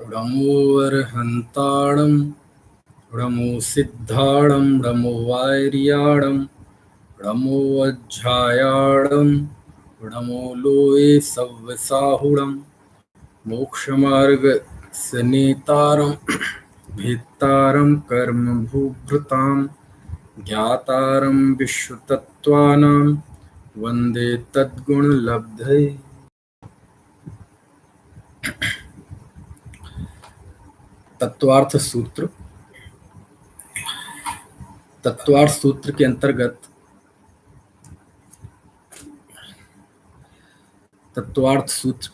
णमोऽर्हन्ताणं णमो सिद्धाणं णमो वार्याणं णमो अज्झायाणं णमो लोये सव्यसाहुणं मोक्षमार्गस्य नेतारं भेत्तारं कर्मभूभृतां ज्ञातारं विश्वतत्त्वानां वन्दे तद्गुणलब्धये। तत्वार्थ सूत्र। तत्वार्थ सूत्र के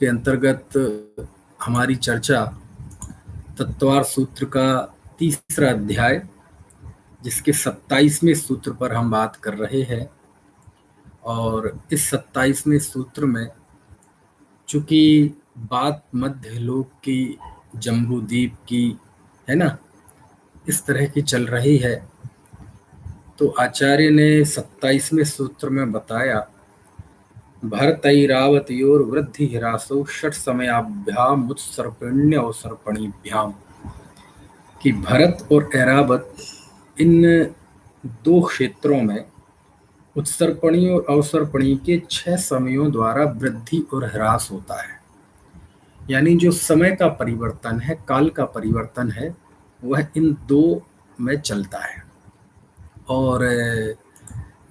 अंतर्गत हमारी चर्चा तत्वार्थ सूत्र का तीसरा अध्याय, जिसके 27वें सूत्र पर हम बात कर रहे हैं। और इस 27वें सूत्र में चूंकि बात मध्य लोक की, जम्बूद्वीप की है ना, इस तरह की चल रही है, तो आचार्य ने 27वें सूत्र में बताया, भरतैरावतयोर वृद्धि ह्रासो षट समयाभ्याम उत्सर्पण्य अवसर्पणीभ्याम, कि भरत और ऐरावत इन दो क्षेत्रों में उत्सर्पणी और अवसर्पणी के 6 समयों द्वारा वृद्धि और ह्रास होता है। यानी जो समय का परिवर्तन है, काल का परिवर्तन है, वह इन दो में चलता है। और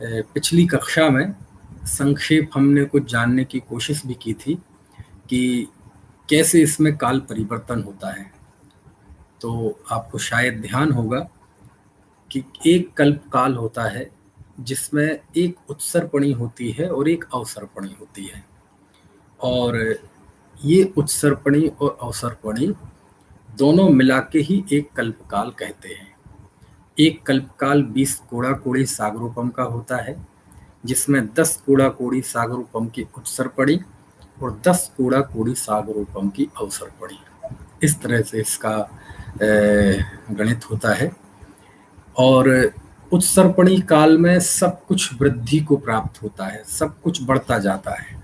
पिछली कक्षा में संक्षेप हमने कुछ जानने की कोशिश भी की थी कि कैसे इसमें काल परिवर्तन होता है। तो आपको शायद ध्यान होगा कि एक कल्प काल होता है जिसमें एक उत्सर्पणी होती है और एक अवसर्पणी होती है, और ये उत्सर्पणी और अवसर्पणी दोनों मिला के ही एक कल्पकाल कहते हैं। एक कल्पकाल 20 कोड़ाकोड़ी सागरोपम का होता है, जिसमें 10 कोड़ाकोड़ी सागरोपम की उत्सर्पणी और 10 कोड़ाकोड़ी सागरोपम की अवसर्पणी, इस तरह से इसका गणित होता है। और उत्सर्पणी काल में सब कुछ वृद्धि को प्राप्त होता है, सब कुछ बढ़ता जाता है,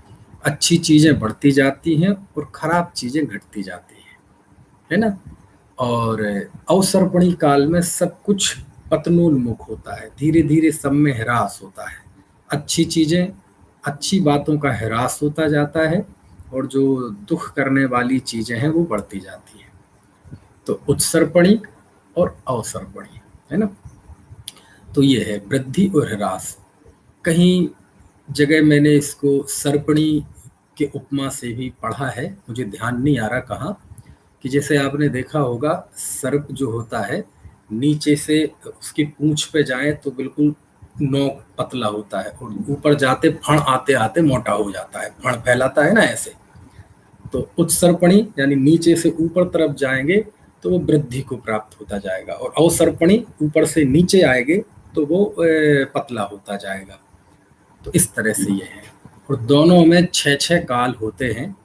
अच्छी चीजें बढ़ती जाती हैं और खराब चीजें घटती जाती हैं, है ना। और अवसर्पणी काल में सब कुछ पतनोन्मुख होता है, धीरे धीरे सब में ह्रास होता है, अच्छी चीजें, अच्छी बातों का ह्रास होता जाता है, और जो दुख करने वाली चीजें हैं वो बढ़ती जाती हैं। तो उत्सर्पणी और अवसर्पणी, है ना। तो ये है वृद्धि और ह्रास। कहीं जगह मैंने इसको सर्पणी के उपमा से भी पढ़ा है, मुझे ध्यान नहीं आ रहा कहाँ, कि जैसे आपने देखा होगा सर्प जो होता है, नीचे से उसकी पूंछ पे जाए तो बिल्कुल नोक पतला होता है, और ऊपर जाते फण आते आते मोटा हो जाता है, फण फैलाता है ना ऐसे। तो उत्सर्पणी यानी नीचे से ऊपर तरफ जाएंगे तो वो वृद्धि को प्राप्त होता जाएगा, और अवसर्पणी ऊपर से नीचे आएंगे तो वो पतला होता जाएगा। तो इस तरह से ये है, और दोनों में 6 काल होते हैं।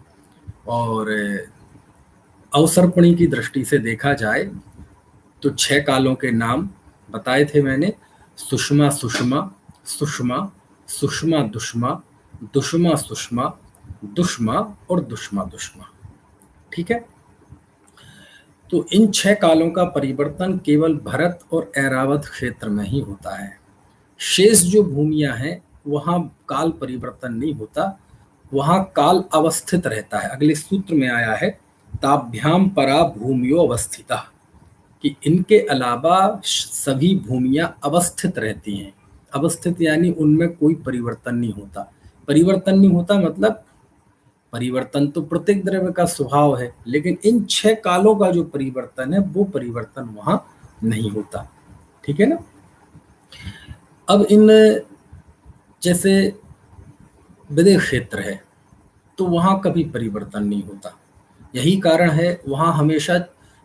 और अवसर्पणी की दृष्टि से देखा जाए तो 6 कालों के नाम बताए थे मैंने, सुषमा सुषमा, सुषमा, सुषमा दुष्मा, दुष्मा सुषमा, दुष्मा और दुष्मा दुष्मा। ठीक है। तो इन 6 कालों का परिवर्तन केवल भरत और ऐरावत क्षेत्र में ही होता है। शेष जो भूमियां हैं वहां काल परिवर्तन नहीं होता, वहां काल अवस्थित रहता है। अगले सूत्र में आया है, ताभ्याम परा भूमियो अवस्थिता, कि इनके अलावा सभी भूमियां अवस्थित रहती हैं। अवस्थित यानी उनमें कोई परिवर्तन नहीं होता। परिवर्तन नहीं होता मतलब परिवर्तन तो प्रत्येक द्रव्य का स्वभाव है, लेकिन इन 6 कालों का जो परिवर्तन है वो परिवर्तन वहां नहीं होता। ठीक है ना। अब इन जैसे विदेह क्षेत्र है तो वहां कभी परिवर्तन नहीं होता, यही कारण है वहां हमेशा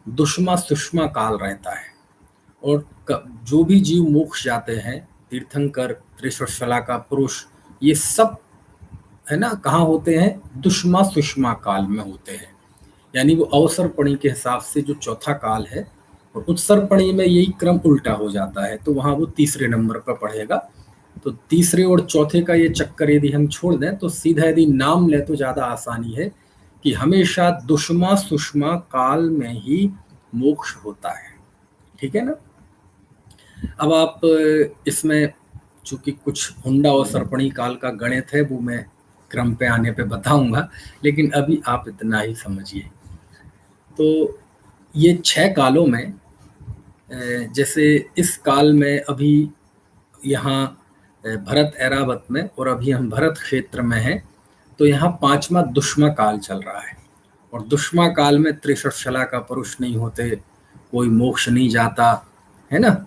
दुष्मा सुषमा काल रहता है। और जो भी जीव मोक्ष जाते हैं, तीर्थंकर, त्रिशला का पुरुष, ये सब है ना कहाँ होते हैं, दुष्मा सुषमा काल में होते हैं। यानी वो अवसर्पणी के हिसाब से जो चौथा काल है, और उत्सर्पणी में यही क्रम उल्टा हो जाता है, तो वहां वो तीसरे नंबर पर पढ़ेगा। तो तीसरे और चौथे का ये चक्कर यदि हम छोड़ दें तो सीधा यदि नाम ले तो ज्यादा आसानी है, कि हमेशा दुष्मा सुषमा काल में ही मोक्ष होता है। ठीक है ना। अब आप इसमें चूंकि कुछ हुंडा और सर्पणी काल का गणित है वो मैं क्रम पे आने पे बताऊंगा, लेकिन अभी आप इतना ही समझिए। तो ये 6 कालों में जैसे इस काल में अभी यहाँ भरत ऐरावत में, और अभी हम भरत क्षेत्र में हैं, तो यहाँ 5वां दुष्मा काल चल रहा है। और दुष्मा काल में 63 शला का पुरुष नहीं होते, कोई मोक्ष नहीं जाता, है ना।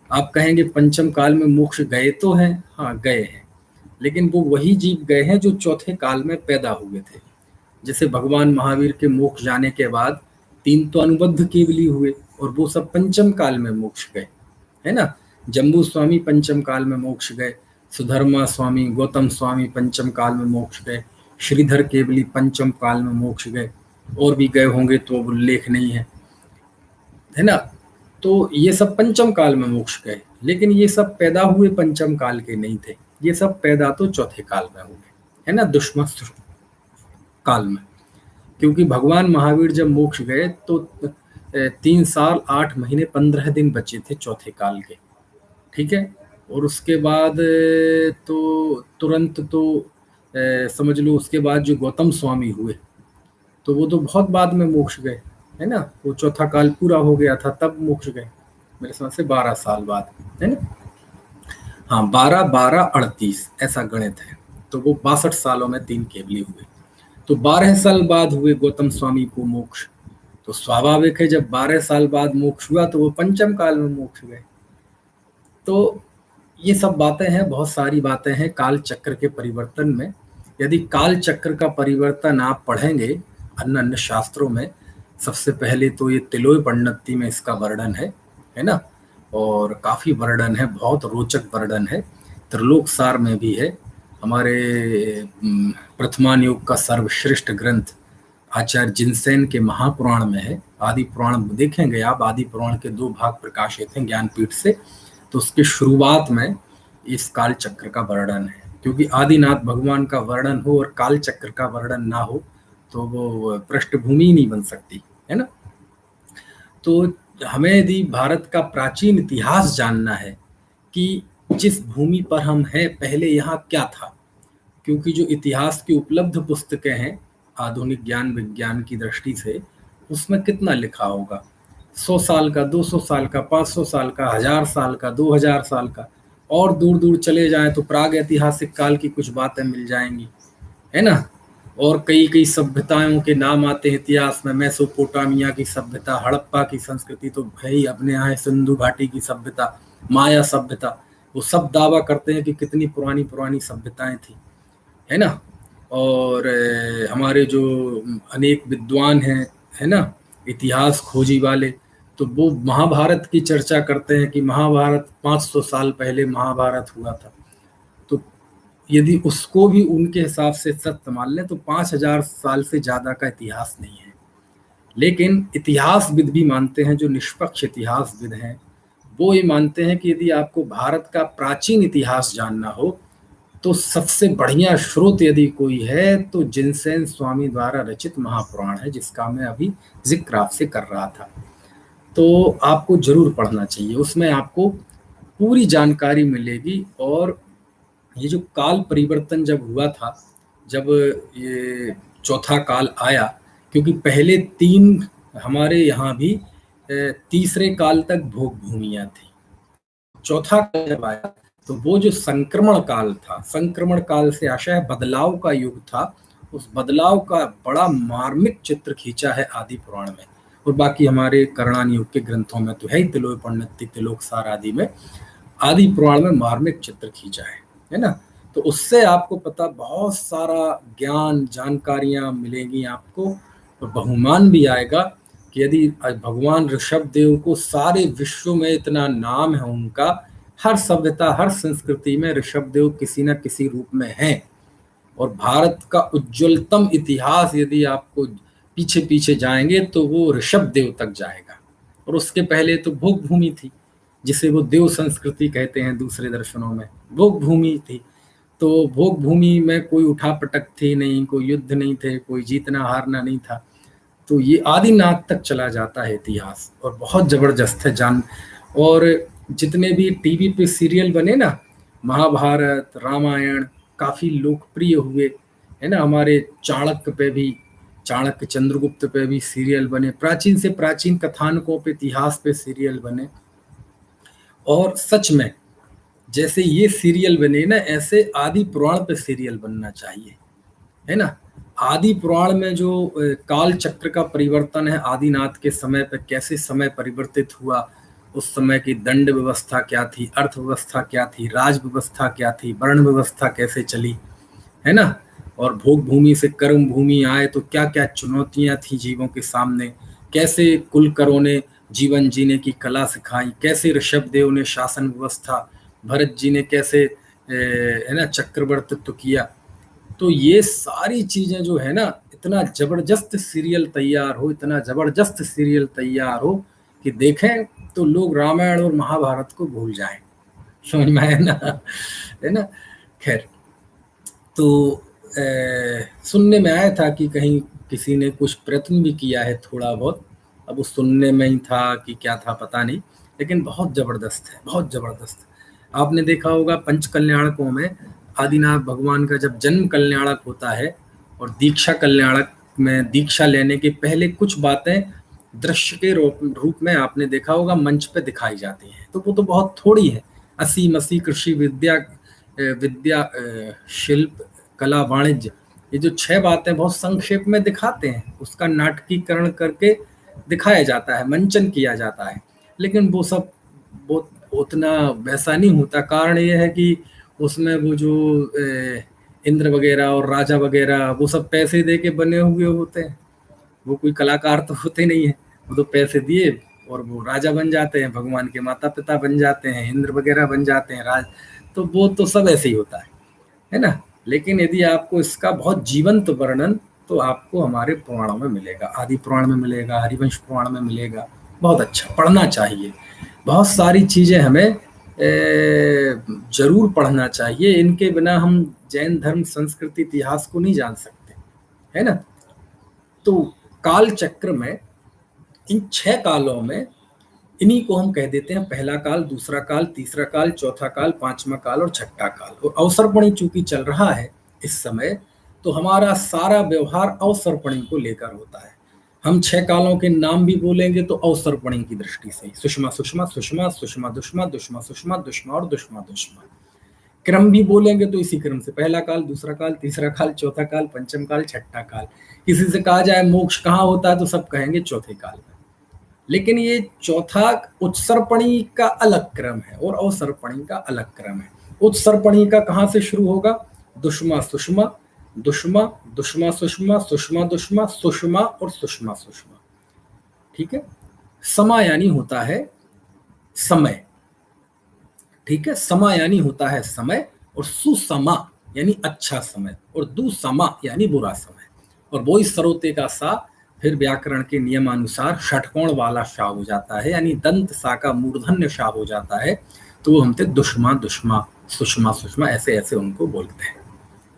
आप कहेंगे पंचम काल में मोक्ष गए तो हैं, हाँ गए हैं, लेकिन वो वही जीव गए हैं जो चौथे काल में पैदा हुए थे। जैसे भगवान महावीर के मोक्ष जाने के बाद 3 तो अनुबद्ध केवली हुए, और वो सब पंचम काल में मोक्ष गए, है ना। जम्बू स्वामी पंचम काल में मोक्ष गए, सुधर्मा स्वामी, गौतम स्वामी पंचम काल में मोक्ष गए, श्रीधर केवली पंचम काल में मोक्ष गए, और भी गए होंगे तो उल्लेख नहीं है ना। तो ये सब पंचम काल में मोक्ष गए, लेकिन ये सब पैदा हुए पंचम काल के नहीं थे, ये सब पैदा तो चौथे काल में हुए, है ना, दुष्मा काल में। क्योंकि भगवान महावीर जब मोक्ष गए तो 3 साल 8 महीने 15 दिन बचे थे चौथे काल के। ठीक है। और उसके बाद तो तुरंत तो समझ लो उसके बाद जो गौतम स्वामी हुए तो वो तो बहुत बाद में मोक्ष गए, है ना। वो चौथा काल पूरा हो गया था तब मोक्ष गए, मेरे समझ से 12 साल बाद, है ना। हाँ, 12 12 38 ऐसा गणित है। तो वो 62 सालों में 3 केवली हुए, तो 12 साल बाद हुए गौतम स्वामी को मोक्ष। तो स्वाभाविक है जब 12 साल बाद मोक्ष हुआ तो वो पंचम काल में मोक्ष गए। तो ये सब बातें हैं, बहुत सारी बातें हैं काल चक्र के परिवर्तन में। यदि काल चक्र का परिवर्तन आप पढ़ेंगे अन्य अन्य शास्त्रों में, सबसे पहले तो ये तिलोय पंडिती में इसका वर्णन है ना, और काफी वर्णन है, बहुत रोचक वर्णन है। त्रिलोक सार में भी है, हमारे प्रथमान युग का सर्वश्रेष्ठ ग्रंथ आचार्य जिनसेन के महापुराण में है। आदि पुराण देखेंगे आप, आदि पुराण के 2 भाग प्रकाशित हैं ज्ञानपीठ से, तो उसके शुरुआत में इस काल चक्र का वर्णन है। क्योंकि आदिनाथ भगवान का वर्णन हो और काल चक्र का वर्णन ना हो तो वो पृष्ठभूमि नहीं बन सकती, है ना। तो हमें यदि भारत का प्राचीन इतिहास जानना है कि जिस भूमि पर हम हैं पहले यहाँ क्या था, क्योंकि जो इतिहास की उपलब्ध पुस्तकें हैं आधुनिक ज्ञान विज्ञान की दृष्टि से, उसमें कितना लिखा होगा, 100 साल का, 200 साल का, 500 साल का, 1000 साल का, 2000 साल का, और दूर दूर चले जाएं तो प्राग ऐतिहासिक काल की कुछ बातें मिल जाएंगी, है ना। और कई कई सभ्यताओं के नाम आते हैं इतिहास में, मेसोपोटामिया की सभ्यता, हड़प्पा की संस्कृति तो है ही, अपने यहाँ सिंधु घाटी की सभ्यता, माया सभ्यता, वो सब दावा करते हैं कि कितनी पुरानी पुरानी सभ्यताएं थी, है ना। और हमारे जो अनेक विद्वान हैं, है ना, इतिहास खोजी वाले, तो वो महाभारत की चर्चा करते हैं कि महाभारत 500 साल पहले महाभारत हुआ था। तो यदि उसको भी उनके हिसाब से सत्य मान लें तो 5000 साल से ज़्यादा का इतिहास नहीं है। लेकिन इतिहासविद भी मानते हैं, जो निष्पक्ष इतिहासविद हैं वो ये मानते हैं कि यदि आपको भारत का प्राचीन इतिहास जानना हो तो सबसे बढ़िया स्रोत यदि कोई है तो जिनसेन स्वामी द्वारा रचित महापुराण है, जिसका मैं अभी जिक्र आपसे कर रहा था। तो आपको जरूर पढ़ना चाहिए, उसमें आपको पूरी जानकारी मिलेगी। और ये जो काल परिवर्तन जब हुआ था, जब ये चौथा काल आया, क्योंकि पहले 3 हमारे यहाँ भी तीसरे काल तक भोग भूमियां थी, चौथा काल जब आया तो वो जो संक्रमण काल था, संक्रमण काल से आशय बदलाव का युग था, उस बदलाव का बड़ा मार्मिक चित्र खींचा है आदि पुराण में, और बाकी हमारे करणान युग के ग्रंथों में तो है ही, तिलोय पंडिती, तिलोक सार आदि में, आदि पुराण में मार्मिक चित्र खींचा है ना। तो उससे आपको पता बहुत सारा ज्ञान जानकारियां मिलेंगी आपको, और बहुमान भी आएगा कि यदि भगवान ऋषभ देव को सारे विश्व में इतना नाम है उनका, हर सभ्यता हर संस्कृति में ऋषभ देव किसी न किसी रूप में हैं, और भारत का उज्ज्वलतम इतिहास यदि आपको पीछे पीछे जाएंगे तो वो ऋषभ देव तक जाएगा। और उसके पहले तो भोग भूमि थी, जिसे वो देव संस्कृति कहते हैं दूसरे दर्शनों में, भोग भूमि थी। तो भोग भूमि में कोई उठा पटक थी नहीं, कोई युद्ध नहीं थे, कोई जीतना हारना नहीं था। तो ये आदिनाथ तक चला जाता है इतिहास, और बहुत जबरदस्त है जान। और जितने भी टीवी पे सीरियल बने ना, महाभारत, रामायण, काफी लोकप्रिय हुए, है ना। हमारे चाणक्य पे भी, चाणक्य चंद्रगुप्त पे भी सीरियल बने, प्राचीन से प्राचीन कथानकों पे, इतिहास पे सीरियल बने। और सच में जैसे ये सीरियल बने ना, ऐसे आदि पुराण पे सीरियल बनना चाहिए, है ना। आदि पुराण में जो काल चक्र का परिवर्तन है, आदिनाथ के समय पे कैसे समय परिवर्तित हुआ, उस समय की दंड व्यवस्था क्या थी, अर्थव्यवस्था क्या थी, राज व्यवस्था क्या थी, वर्ण व्यवस्था कैसे चली, है ना। और भोग भूमि से कर्म भूमि आए तो क्या क्या चुनौतियां थी जीवों के सामने, कैसे कुलकरों ने जीवन जीने की कला सिखाई, कैसे ऋषभदेव ने शासन व्यवस्था, भरत जी ने कैसे है ना चक्रवर्तित्व किया। तो ये सारी चीजें जो है ना, इतना जबरदस्त सीरियल तैयार हो, इतना जबरदस्त सीरियल तैयार हो कि देखें तो लोग रामायण और महाभारत को भूल जाएं। समझ में आया ना, है ना। खैर, तो सुनने में आया था कि कहीं किसी ने कुछ प्रयत्न भी किया है थोड़ा बहुत, अब वो सुनने में ही था कि क्या था पता नहीं, लेकिन बहुत जबरदस्त है, बहुत जबरदस्त। आपने देखा होगा पंच कल्याणकों में आदिनाथ भगवान का जब जन्म कल्याणक होता है, और दीक्षा कल्याणक में दीक्षा लेने के पहले कुछ बातें दृश्य के रूप में आपने देखा होगा मंच पे दिखाई जाती हैं, तो वो तो बहुत थोड़ी है। असी मसी कृषि विद्या, विद्या, शिल्प, कला, वाणिज्य, ये जो 6 बातें बहुत संक्षेप में दिखाते हैं, उसका नाटकीकरण करके दिखाया जाता है, मंचन किया जाता है। लेकिन वो सब वो उतना वैसा नहीं होता। कारण ये है कि उसमें वो जो इंद्र वगैरह और राजा वगैरह, वो सब पैसे दे के बने हुए होते हैं, वो कोई कलाकार तो होते नहीं है। वो तो पैसे दिए और वो राजा बन जाते हैं, भगवान के माता पिता बन जाते हैं, इंद्र वगैरह बन जाते हैं, राज। तो वो तो सब ऐसे ही होता है ना। लेकिन यदि आपको इसका बहुत जीवंत वर्णन, तो आपको हमारे पुराणों में मिलेगा, आदि पुराण में मिलेगा, हरिवंश पुराण में मिलेगा। बहुत अच्छा, पढ़ना चाहिए। बहुत सारी चीजें हमें जरूर पढ़ना चाहिए, इनके बिना हम जैन धर्म, संस्कृति, इतिहास को नहीं जान सकते, है ना। तो काल चक्र में, इन 6 कालों में, इन्हीं को हम कह देते हैं पहला काल, दूसरा काल, तीसरा काल, चौथा काल, पांचवा काल और छठा काल। और अवसर्पणी चूंकि चल रहा है इस समय, तो हमारा सारा व्यवहार अवसर्पणी को लेकर होता है। हम 6 कालों के नाम भी बोलेंगे तो अवसर्पणी की दृष्टि से, सुषमा सुषमा, सुषमा सुषमा, दुष्मा दुष्मा, सुषमा दुष्मा और दुष्मा दुष्मा। क्रम भी बोलेंगे तो इसी क्रम से, पहला काल, दूसरा काल, तीसरा काल, चौथा काल, पंचम काल, छठा काल। किसी से कहा जाए मोक्ष कहाँ होता है तो सब कहेंगे चौथे काल में। लेकिन ये चौथा उत्सर्पणी का अलग क्रम है और अवसर्पणी का अलग क्रम है। उत्सर्पणी का कहाँ से शुरू होगा? दुष्मा सुषमा, दुष्मा दुष्मा सुषमा, सुषमा दुष्मा, सुषमा और सुषमा सुषमा। ठीक है। समा यानी होता है समय, ठीक है, समा यानी होता है समय, और सुसमा यानी अच्छा समय, और दुसमा यानी बुरा समय। और वो इस सरोते का सा फिर व्याकरण के नियमानुसार षटकोण वाला शा हो जाता है, यानी दंत सा का मूर्धन्य शा हो जाता है। तो वो हमसे दुष्मा दुष्मा, सुषमा सुषमा, ऐसे ऐसे उनको बोलते हैं।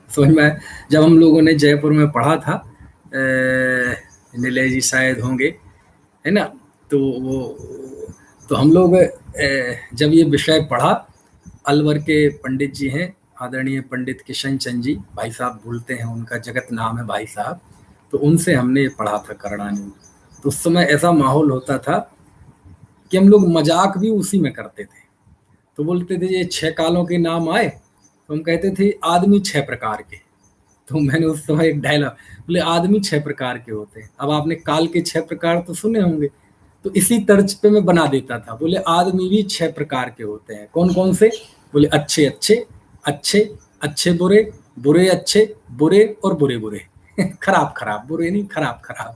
समझ में? जब हम लोगों ने जयपुर में पढ़ा था, नीलय जी शायद होंगे, है ना, तो वो, तो हम लोग जब ये विषय पढ़ा, अलवर के पंडित जी हैं, आदरणीय पंडित किशन चंद जी, भाई साहब बोलते हैं, उनका जगत नाम है भाई साहब, तो उनसे हमने पढ़ा था करणानी। तो उस समय ऐसा माहौल होता था कि हम लोग मजाक भी उसी में करते थे। तो बोलते थे ये 6 कालों के नाम आए, तो हम कहते थे आदमी 6 प्रकार के। तो मैंने उस समय एक डायलॉग बोले, आदमी 6 प्रकार के होते हैं। अब आपने काल के 6 प्रकार तो सुने होंगे, तो इसी तर्ज पे मैं बना देता था, बोले आदमी भी 6 प्रकार के होते हैं। कौन कौन से? बोले अच्छे अच्छे, अच्छे अच्छे बुरे, बुरे अच्छे, बुरे और बुरे बुरे। खराब खराब, बुरे नहीं, खराब खराब,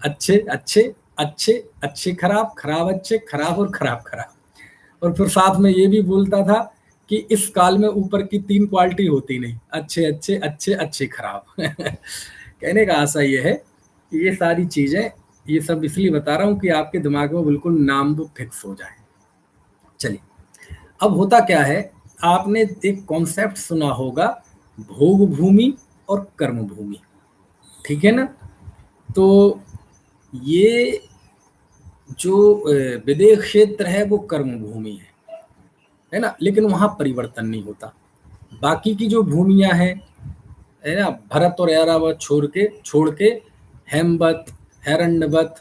अच्छे अच्छे, अच्छे अच्छे खराब, खराब अच्छे, खराब और खराब खराब। और फिर साथ में ये भी बोलता था कि इस काल में ऊपर की 3 क्वालिटी होती नहीं, अच्छे अच्छे, अच्छे अच्छे खराब। कहने का आशा ये है कि ये सारी चीजें, ये सब इसलिए बता रहा हूं कि आपके दिमाग में बिल्कुल नाम वो फिक्स हो जाए। चलिए, अब होता क्या है, आपने एक कॉन्सेप्ट सुना होगा, भोग भूमि और कर्म भूमि, ठीक है ना। तो ये जो विदेह क्षेत्र है वो कर्म भूमि है ना, लेकिन वहां परिवर्तन नहीं होता। बाकी की जो भूमियां हैं, है ना, भरत और ऐरावत छोड़ के हेमवत, हिरण्यवत,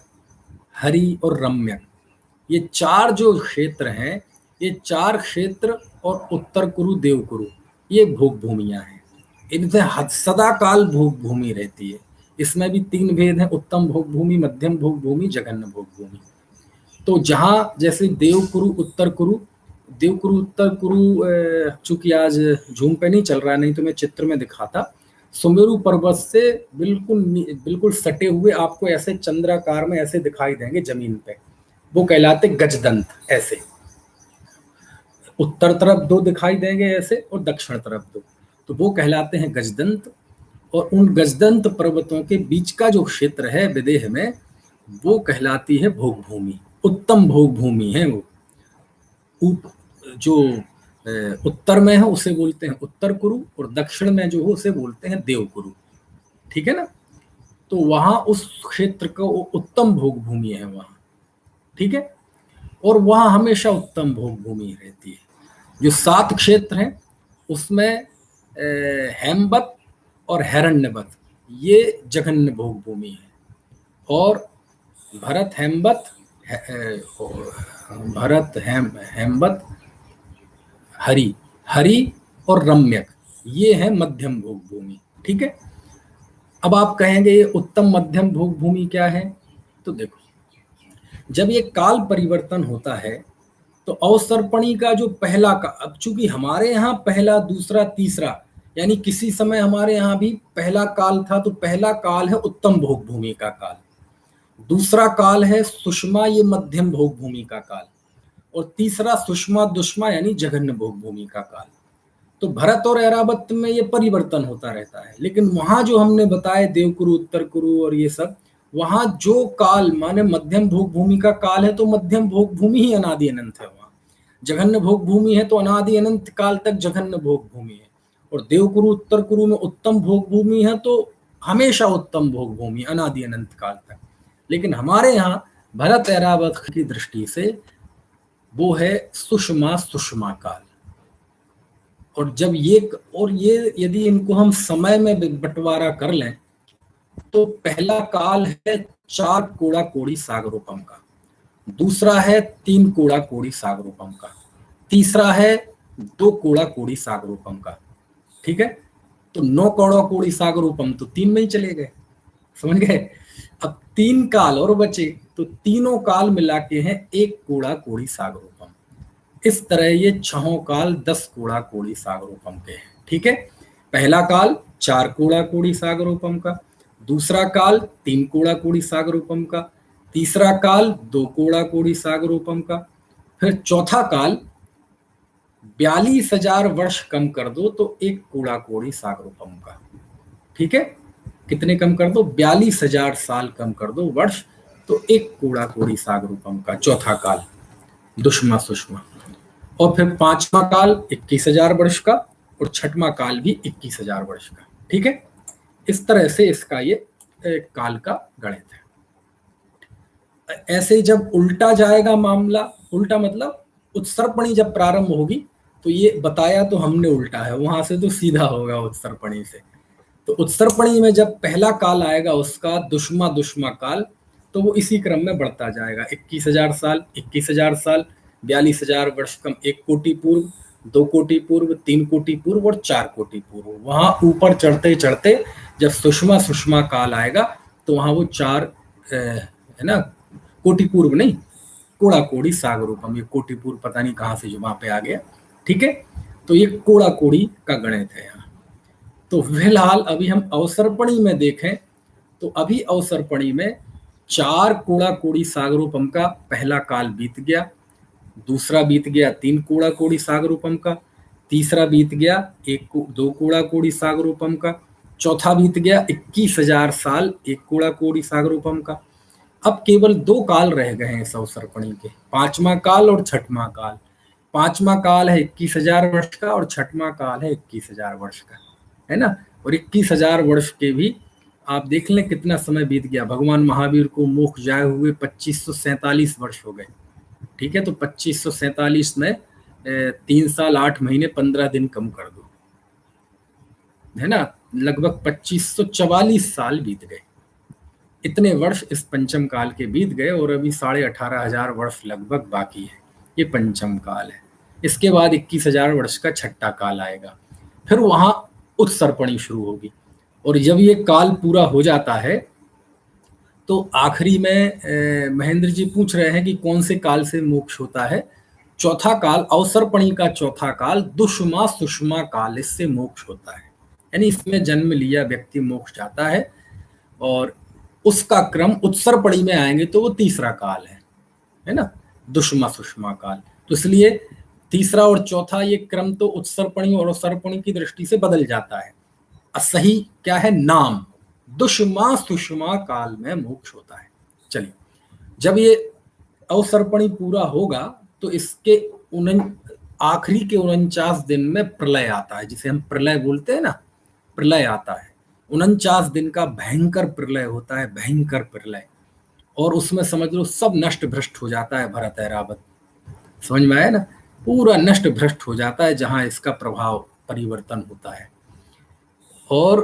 हरि और रम्यक, ये चार जो क्षेत्र हैं, ये चार क्षेत्र और उत्तर कुरु, देव कुरु, ये भोग भूमियां हैं। इनसे सदा काल भोग भूमि रहती है। इसमें भी तीन भेद हैं, उत्तम भोग भूमि, मध्यम भोग भूमि, जघन्य भोग भूमि। तो जहां जैसे देव कुरु, उत्तर कुरु, देव कुरु उत्तर कुरु, चूंकि आज जूम पे नहीं चल रहा है, नहीं तो मैं चित्र में दिखाता। सुमेरु पर्वत से बिल्कुल बिल्कुल सटे हुए आपको ऐसे चंद्राकार में ऐसे दिखाई देंगे जमीन पे, वो कहलाते गजदंत। ऐसे उत्तर तरफ दो दिखाई देंगे ऐसे, और दक्षिण तरफ दो, तो वो कहलाते हैं गजदंत। और उन गजदंत पर्वतों के बीच का जो क्षेत्र है विदेह में, वो कहलाती है भोग भूमि, उत्तम भोग भूमि है वो। जो उत्तर में है उसे बोलते हैं उत्तर कुरु, और दक्षिण में जो हो उसे बोलते हैं देव कुरु, ठीक है ना। तो वहां उस क्षेत्र का उत्तम भोग भूमि है वहां, ठीक है। और वहां हमेशा उत्तम भोग भूमि रहती है। जो 7 क्षेत्र हैं उसमें हेमवत और हिरण्यवत, ये जघन्य भोग भूमि है। और भरत हेमवत, हेमवत, हरि और रम्यक, ये है मध्यम भोग भूमि, ठीक है। अब आप कहेंगे ये उत्तम मध्यम भोग भूमि क्या है? तो देखो, जब ये काल परिवर्तन होता है तो अवसर्पणी का जो पहला का, अब चूंकि हमारे यहाँ पहला, दूसरा, तीसरा, यानी किसी समय हमारे यहाँ भी पहला काल था, तो पहला काल है उत्तम भोग भूमि का काल, दूसरा काल है सुषमा, ये मध्यम भोग भूमि का काल, और तीसरा सुषमा दुष्मा यानी जघन्य भोग भूमि का काल। तो भरत और ऐरावत में ये परिवर्तन होता रहता है, लेकिन वहां जो हमने बताए देवकुरु, उत्तर कुरु और ये सब, वहां जो काल माने मध्यम भोग भूमि का काल है, तो मध्यम भोग भूमि ही अनादि अनंत है। वहां जघन्य भोग भूमि है तो अनादि अनंत काल तक जघन्य भोग भूमि है। और देवकुरु, उत्तर कुरु में उत्तम भोग भूमि है, तो हमेशा उत्तम भोग भूमि अनादि अनंत काल तक। लेकिन हमारे यहाँ भरत ऐरावत की दृष्टि से वो है सुषमा सुषमा काल। और जब ये यदि इनको हम समय में बंटवारा कर लें, तो पहला काल है 4 कोड़ा कोड़ी सागरोपम का, दूसरा है 3 कोड़ा कोड़ी सागरोपम का, तीसरा है 2 कोड़ा कोड़ी सागरोपम का, ठीक है। तो 9 कोड़ा कोड़ी सागरोपम तो 3 में ही चले गए, समझ गए। अब 3 काल और बचे, तो तीनों काल मिला के हैं 1 कोड़ा कोड़ी सागरोपम। इस तरह ये 6 काल 10 कोड़ा कोड़ी सागरोपम के हैं, ठीक है। पहला काल 4 कोड़ा कोड़ी सागरोपम का, दूसरा काल 3 कोड़ा कोड़ी सागरोपम का, तीसरा काल 2 कोड़ा कोड़ी सागरोपम का, फिर चौथा काल 42,000 वर्ष कम कर दो तो 1 कोड़ा कोड़ी सागरोपम का, ठीक है। कितने कम कर दो? 42,000 साल कम कर दो वर्ष, तो 1 कोड़ा कोड़ी सागरोपम का चौथा काल, दुष्मा सुषमा। और फिर 5वां काल 21,000 वर्ष का, और 6वां काल भी 21,000 वर्ष का, ठीक है। इस तरह से इसका ये काल का गणित है। ऐसे जब उल्टा जाएगा मामला, उल्टा मतलब उत्सर्पणी जब प्रारंभ होगी, तो ये बताया तो हमने उल्टा है, वहां से तो सीधा होगा उत्सर्पणी से। तो उत्सर्पणी में जब पहला काल आएगा उसका दुष्मा दुष्मा काल, तो वो इसी क्रम में बढ़ता जाएगा, 21,000 साल, 21,000 साल, 42,000 वर्ष कम, 1 कोटि पूर्व, 2 कोटि पूर्व, 3 कोटि पूर्व और 4 कोटि पूर्व। वहां ऊपर चढ़ते चढ़ते जब सुषमा सुषमा काल आएगा, तो वहां वो 4 है ना, कोटि पूर्व नहीं, कोड़ा कोड़ी सागरोपम, ये कोटि पूर्व पता नहीं कहाँ से जो वहां पे आ गया, ठीक है। तो ये कोड़ा कोड़ी का गणित है यहाँ। तो फिलहाल अभी हम अवसर्पणी में देखें, तो अभी अवसर्पणी में 4 कोड़ा कोड़ी सागरोपम का पहला काल बीत गया, दूसरा बीत गया 3 कोड़ा कोड़ी सागरोपम का, तीसरा बीत गया 2 कोड़ा कोड़ी सागरोपम का, चौथा बीत गया 21,000 साल 1 कोड़ा कोड़ी सागरोपम का। अब केवल 2 काल रह गए हैं इस अवसर्पणी के, 5वां काल और 6वां काल। पांचवा काल है 21,000 वर्ष का और छठवां काल है 21,000 वर्ष का, है ना। और 21,000 वर्ष के भी आप देख लें कितना समय बीत गया। भगवान महावीर को मोक्ष जाए हुए 2547 वर्ष हो गए, ठीक है। तो 2547 में 3 साल 8 महीने 15 दिन कम कर दो, है ना, लगभग 2544 साल बीत गए। इतने वर्ष इस पंचम काल के बीत गए और अभी 18,500 वर्ष लगभग बाकी है। ये पंचम काल है। इसके बाद 21,000 वर्ष का छठा काल आएगा, फिर वहां उत्सर्पणी शुरू होगी। और जब ये काल पूरा हो जाता है तो आखिरी में महेंद्र जी पूछ रहे हैं कि कौन से काल से मोक्ष होता है। चौथा काल, अवसर्पणी का चौथा काल, दुष्मा सुषमा काल, इससे मोक्ष होता है। यानी इसमें जन्म लिया व्यक्ति मोक्ष जाता है। और उसका क्रम उत्सर्पणी में आएंगे तो वो तीसरा काल है ना, दुष्मा सुषमा काल। तो इसलिए तीसरा और चौथा ये क्रम तो उत्सर्पणी और अवसर्पणी की दृष्टि से बदल जाता है। सही क्या है, नाम दुष्मा सुषमा काल में मोक्ष होता है। चलिए, जब ये अवसर्पणी पूरा होगा तो इसके आखिरी के 49 दिन में प्रलय आता है, जिसे हम प्रलय बोलते हैं ना, प्रलय आता है। 49 दिन का भयंकर प्रलय होता है, भयंकर प्रलय। और उसमें समझ लो सब नष्ट भ्रष्ट हो जाता है भरत ऐरावत। समझ में आया ना, पूरा नष्ट भ्रष्ट हो जाता है जहां इसका प्रभाव परिवर्तन होता है। और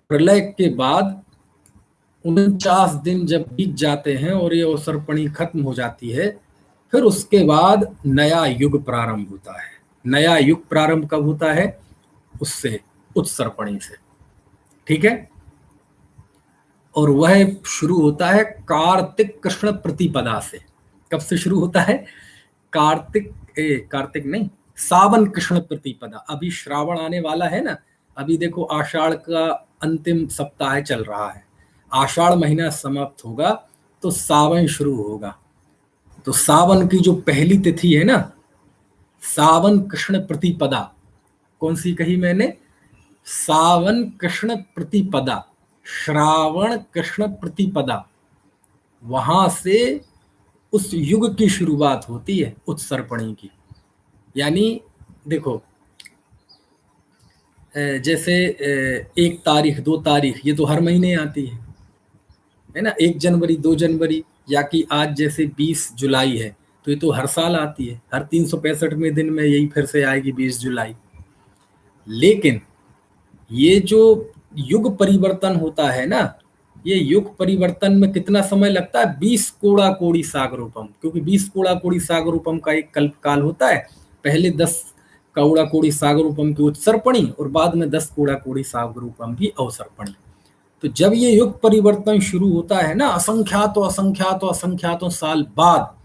प्रलय के बाद 49 दिन जब बीत जाते हैं और ये अवसर्पणी खत्म हो जाती है, फिर उसके बाद नया युग प्रारंभ होता है। नया युग प्रारंभ कब होता है, उससे, उत्सर्पणी से, ठीक है। और वह शुरू होता है कार्तिक कृष्ण प्रतिपदा से। कब से शुरू होता है, कार्तिक नहीं, सावन कृष्ण प्रतिपदा। अभी श्रावण आने वाला है ना, अभी देखो आषाढ़ का अंतिम सप्ताह चल रहा है, आषाढ़ महीना समाप्त होगा तो सावन शुरू होगा। तो सावन की जो पहली तिथि है ना, सावन कृष्ण प्रतिपदा, कौन सी कही मैंने, सावन कृष्ण प्रतिपदा, श्रावण कृष्ण प्रतिपदा, वहां से उस युग की शुरुआत होती है उत्सर्पणी की। यानी देखो, जैसे 1 तारीख 2 तारीख ये तो हर महीने आती है ना, 1 जनवरी 2 जनवरी, या कि आज जैसे 20 जुलाई है तो ये तो हर साल आती है, हर 365वें दिन में यही फिर से आएगी 20 जुलाई। लेकिन ये जो युग परिवर्तन होता है ना, ये युग परिवर्तन में कितना समय लगता है, 20 कोड़ा कोड़ी सागरोपम, क्योंकि 20 कोड़ा कोड़ी सागरोपम का एक कल्प काल होता है। पहले 10 कौड़ा कोड़ी सागरोपम की उत्सर्पणी और बाद में 10 कोड़ा कोड़ी सागरोपम की अवसर्पणी। तो जब ये युग परिवर्तन शुरू होता है ना, असंख्यातों असंख्यातों असंख्यातों साल बाद,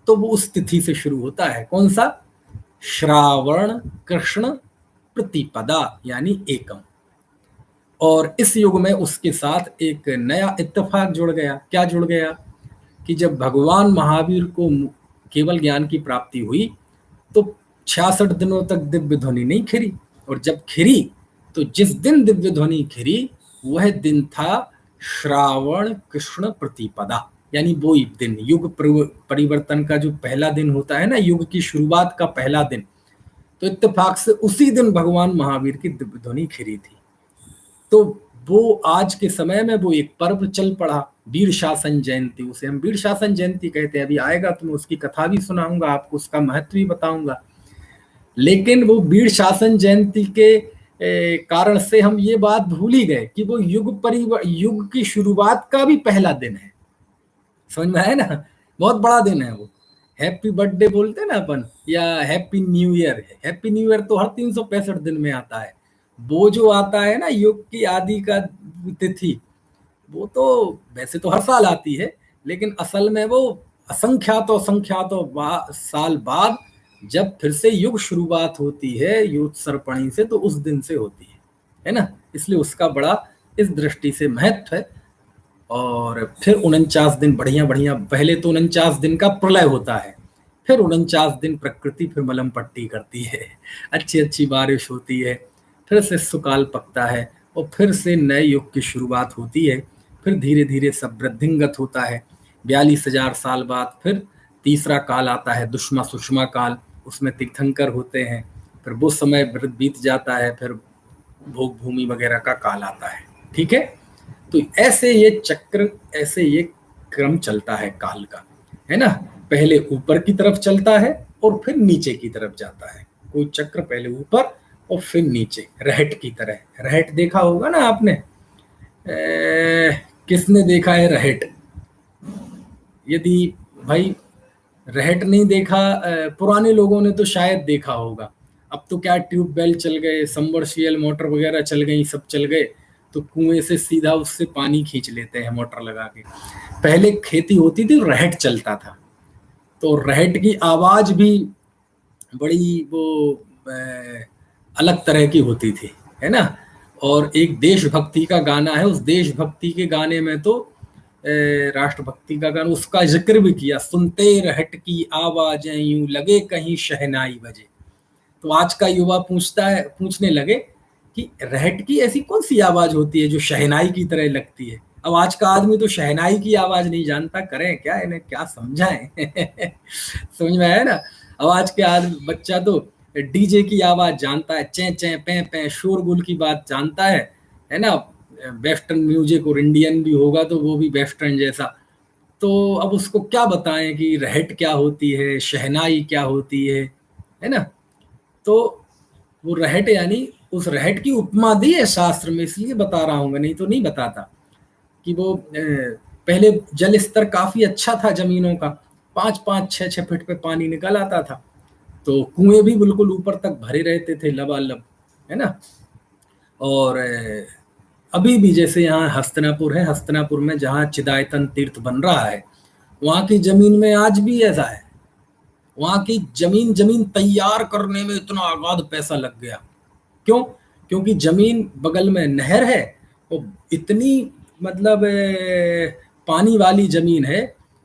तो वो उस तिथि से शुरू होता है। कौन सा, श्रावण कृष्ण प्रतिपदा, यानी एकम। और इस युग में उसके साथ एक नया इत्तेफाक जुड़ गया। क्या जुड़ गया, कि जब भगवान महावीर को केवल ज्ञान की प्राप्ति हुई तो 66 दिनों तक दिव्य ध्वनि नहीं खिरी। और जब खिरी तो जिस दिन दिव्य ध्वनि खिरी वह दिन था श्रावण कृष्ण प्रतिपदा, यानी वो दिन, युग परिवर्तन का जो पहला दिन होता है ना, युग की शुरुआत का पहला दिन, तो इत्तेफाक से उसी दिन भगवान महावीर की दिव्य ध्वनि खिरी थी। तो वो आज के समय में वो एक पर्व चल पड़ा, वीर शासन जयंती, उसे हम वीर शासन जयंती कहते हैं। अभी आएगा तो मैं उसकी कथा भी सुनाऊंगा आपको, उसका महत्व भी बताऊंगा। लेकिन वो वीर शासन जयंती के कारण से हम ये बात भूल ही गए कि वो युग की शुरुआत का भी पहला दिन है। समझ में आया ना, बहुत बड़ा दिन है वो। हैप्पी बर्थडे बोलते हैं ना अपन, या happy new year. Happy new year तो हर 365 दिन में आता है। वो जो आता है ना युग की आदि का तिथि, वो तो वैसे तो हर साल आती है, लेकिन असल में वो असंख्यातों साल बाद जब फिर से युग शुरुआत होती है युग सर्पणी से, तो उस दिन से होती है ना। इसलिए उसका बड़ा इस दृष्टि से महत्व है। और फिर 49 दिन बढ़िया बढ़िया, पहले तो 49 दिन का प्रलय होता है, फिर 49 दिन प्रकृति फिर मलम पट्टी करती है, अच्छी अच्छी बारिश होती है, फिर से सुकाल पकता है और फिर से नए युग की शुरुआत होती है। फिर धीरे धीरे सब वृद्धिंगत होता है। 42,000 साल बाद फिर तीसरा काल आता है, दुष्मा सुषमा काल। उसमें तीर्थंकर होते हैं, फिर वो समय बीत जाता है, फिर भोग भूमि वगैरह का काल आता है। ठीक है, तो ऐसे ये चक्र, ऐसे ये क्रम चलता है काल का, है ना। पहले ऊपर की तरफ चलता है और फिर नीचे की तरफ जाता है। कोई चक्र पहले ऊपर और फिर नीचे, रहट की तरह। रहट देखा होगा ना आपने, किसने देखा है रहट? यदि भाई रहट नहीं देखा, पुराने लोगों ने तो शायद देखा होगा। अब तो क्या ट्यूबवेल चल गए, सबमर्सिबल मोटर वगैरह चल गई, सब चल गए, तो कुएं से सीधा उससे पानी खींच लेते हैं मोटर लगा के। पहले खेती होती थी, रहट चलता था, तो रहट की आवाज भी बड़ी वो अलग तरह की होती थी, है ना। और एक देशभक्ति का गाना है, उस देशभक्ति के गाने में तो राष्ट्रभक्ति का गाना, उसका जिक्र भी किया, सुनते रहट की आवाजें यूं लगे कहीं शहनाई बजे। तो आज का युवा पूछने लगे कि रहट की ऐसी कौन सी आवाज होती है जो शहनाई की तरह लगती है। अब आज का आदमी तो शहनाई की आवाज नहीं जानता, करें क्या, इन्हें क्या समझाएं। समझ में आया ना। अब आज के आदमी बच्चा तो डीजे की आवाज जानता है, चै चै पे पे शोरगुल की बात जानता है ना। वेस्टर्न म्यूजिक, और इंडियन भी होगा तो वो भी वेस्टर्न जैसा। तो अब उसको क्या बताएं कि रहट क्या होती है, शहनाई क्या होती है ना। तो वो रहट, यानी उस रहट की उपमा दी है शास्त्र में, इसलिए बता रहा हूँ, नहीं तो नहीं बताता। कि वो पहले जल स्तर काफी अच्छा था जमीनों का, 5-5, 6-6 फीट पे पानी निकल आता था, तो कुएं भी बिल्कुल ऊपर तक भरे रहते थे लबालब, है ना। और अभी भी जैसे यहाँ हस्तिनापुर है, हस्तिनापुर में जहाँ चिदायतन तीर्थ बन रहा है, वहाँ की जमीन में आज भी ऐसा है। वहाँ की जमीन तैयार करने में इतना अगाध पैसा लग गया। क्यों? क्योंकि जमीन बगल में नहर है, और इतनी मतलब पानी वाली जमीन है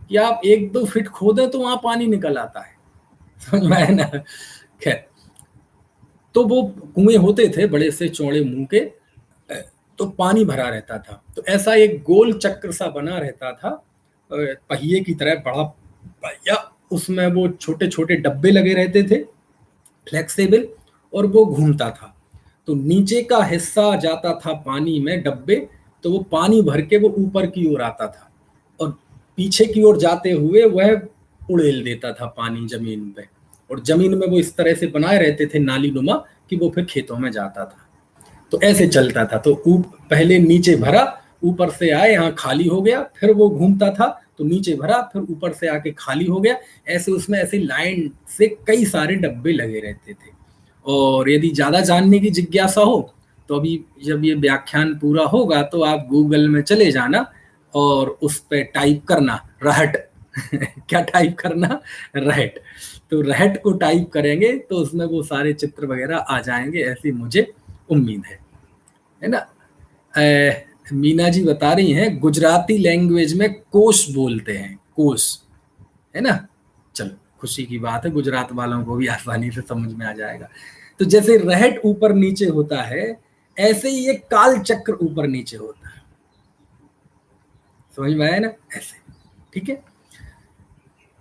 कि आप 1-2 फीट खोदें तो वहां पानी निकल आता है। समझ में आया ना। खैर, तो वो कुएं होते थे बड़े से चौड़े मुंह के, तो पानी भरा रहता था, तो ऐसा एक गोल चक्र सा बना रहता था, पहिए की तरह बड़ा पहिया, उसमें वो छोटे छोटे डब्बे लगे रहते थे, फ्लेक्सिबल, और वो घूमता था। तो नीचे का हिस्सा जाता था पानी में, डब्बे, तो वो पानी भर के वो ऊपर की ओर आता था, और पीछे की ओर जाते हुए वह उड़ेल देता था पानी जमीन पे, और जमीन में वो इस तरह से बनाए रहते थे नाली नुमा, कि वो फिर खेतों में जाता था। तो ऐसे चलता था। तो पहले नीचे भरा, ऊपर से आए, यहाँ खाली हो गया, फिर वो घूमता था, तो नीचे भरा, फिर ऊपर से आके खाली हो गया। ऐसे उसमें ऐसे लाइन से कई सारे डब्बे लगे रहते थे। और यदि ज़्यादा जानने की जिज्ञासा हो तो अभी जब ये व्याख्यान पूरा होगा तो आप गूगल में चले जाना और उस पर टाइप करना रहट। क्या टाइप करना? रहट। तो रहट को टाइप करेंगे तो उसमें वो सारे चित्र वगैरह आ जाएंगे, ऐसी मुझे उम्मीद है ना। मीना जी बता रही हैं गुजराती लैंग्वेज में कोस बोलते हैं, कोस, है ना। चलो, खुशी की बात है, गुजरात वालों को भी आसानी से समझ में आ जाएगा। तो जैसे रहट ऊपर नीचे होता है, ऐसे ही ये काल चक्र ऊपर नीचे होता है। समझ में आया ना, ऐसे। ठीक है,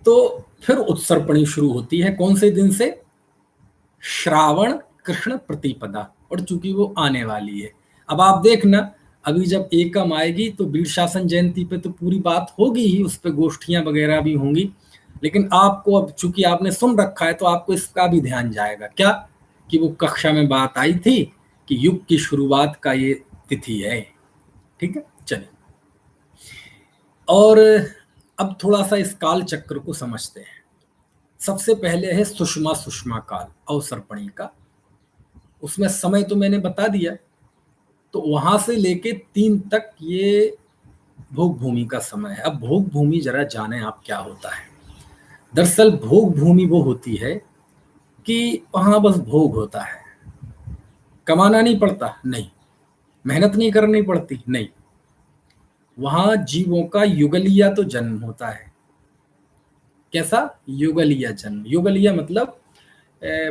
तो फिर उत्सर्पणी शुरू होती है, कौन से दिन से? श्रावण कृष्ण प्रतिपदा, और चूंकि वो आने वाली है। अब आप देखना, अभी जब एकम आएगी तो वीर शासन जयंती पे तो पूरी बात होगी ही, उस पर गोष्ठियां वगैरह भी होंगी, लेकिन आपको अब चूंकि आपने सुन रखा है तो आपको इसका भी ध्यान जाएगा, क्या कि वो कक्षा में बात आई थी कि युग की शुरुआत का ये तिथि है। ठीक है, चलिए, और अब थोड़ा सा इस काल चक्र को समझते हैं। सबसे पहले है सुषमा काल, अवसर्पणी का। उसमें समय तो मैंने बता दिया, तो वहां से लेके 3 तक ये भोग भूमि का समय है। अब भोग भूमि जरा जाने आप क्या होता है। दरअसल भोग भूमि वो होती है कि वहां बस भोग होता है, कमाना नहीं पड़ता, नहीं, मेहनत नहीं करनी पड़ती, नहीं, वहां जीवों का युगलिया तो जन्म होता है। कैसा? युगलिया जन्म। युगलिया मतलब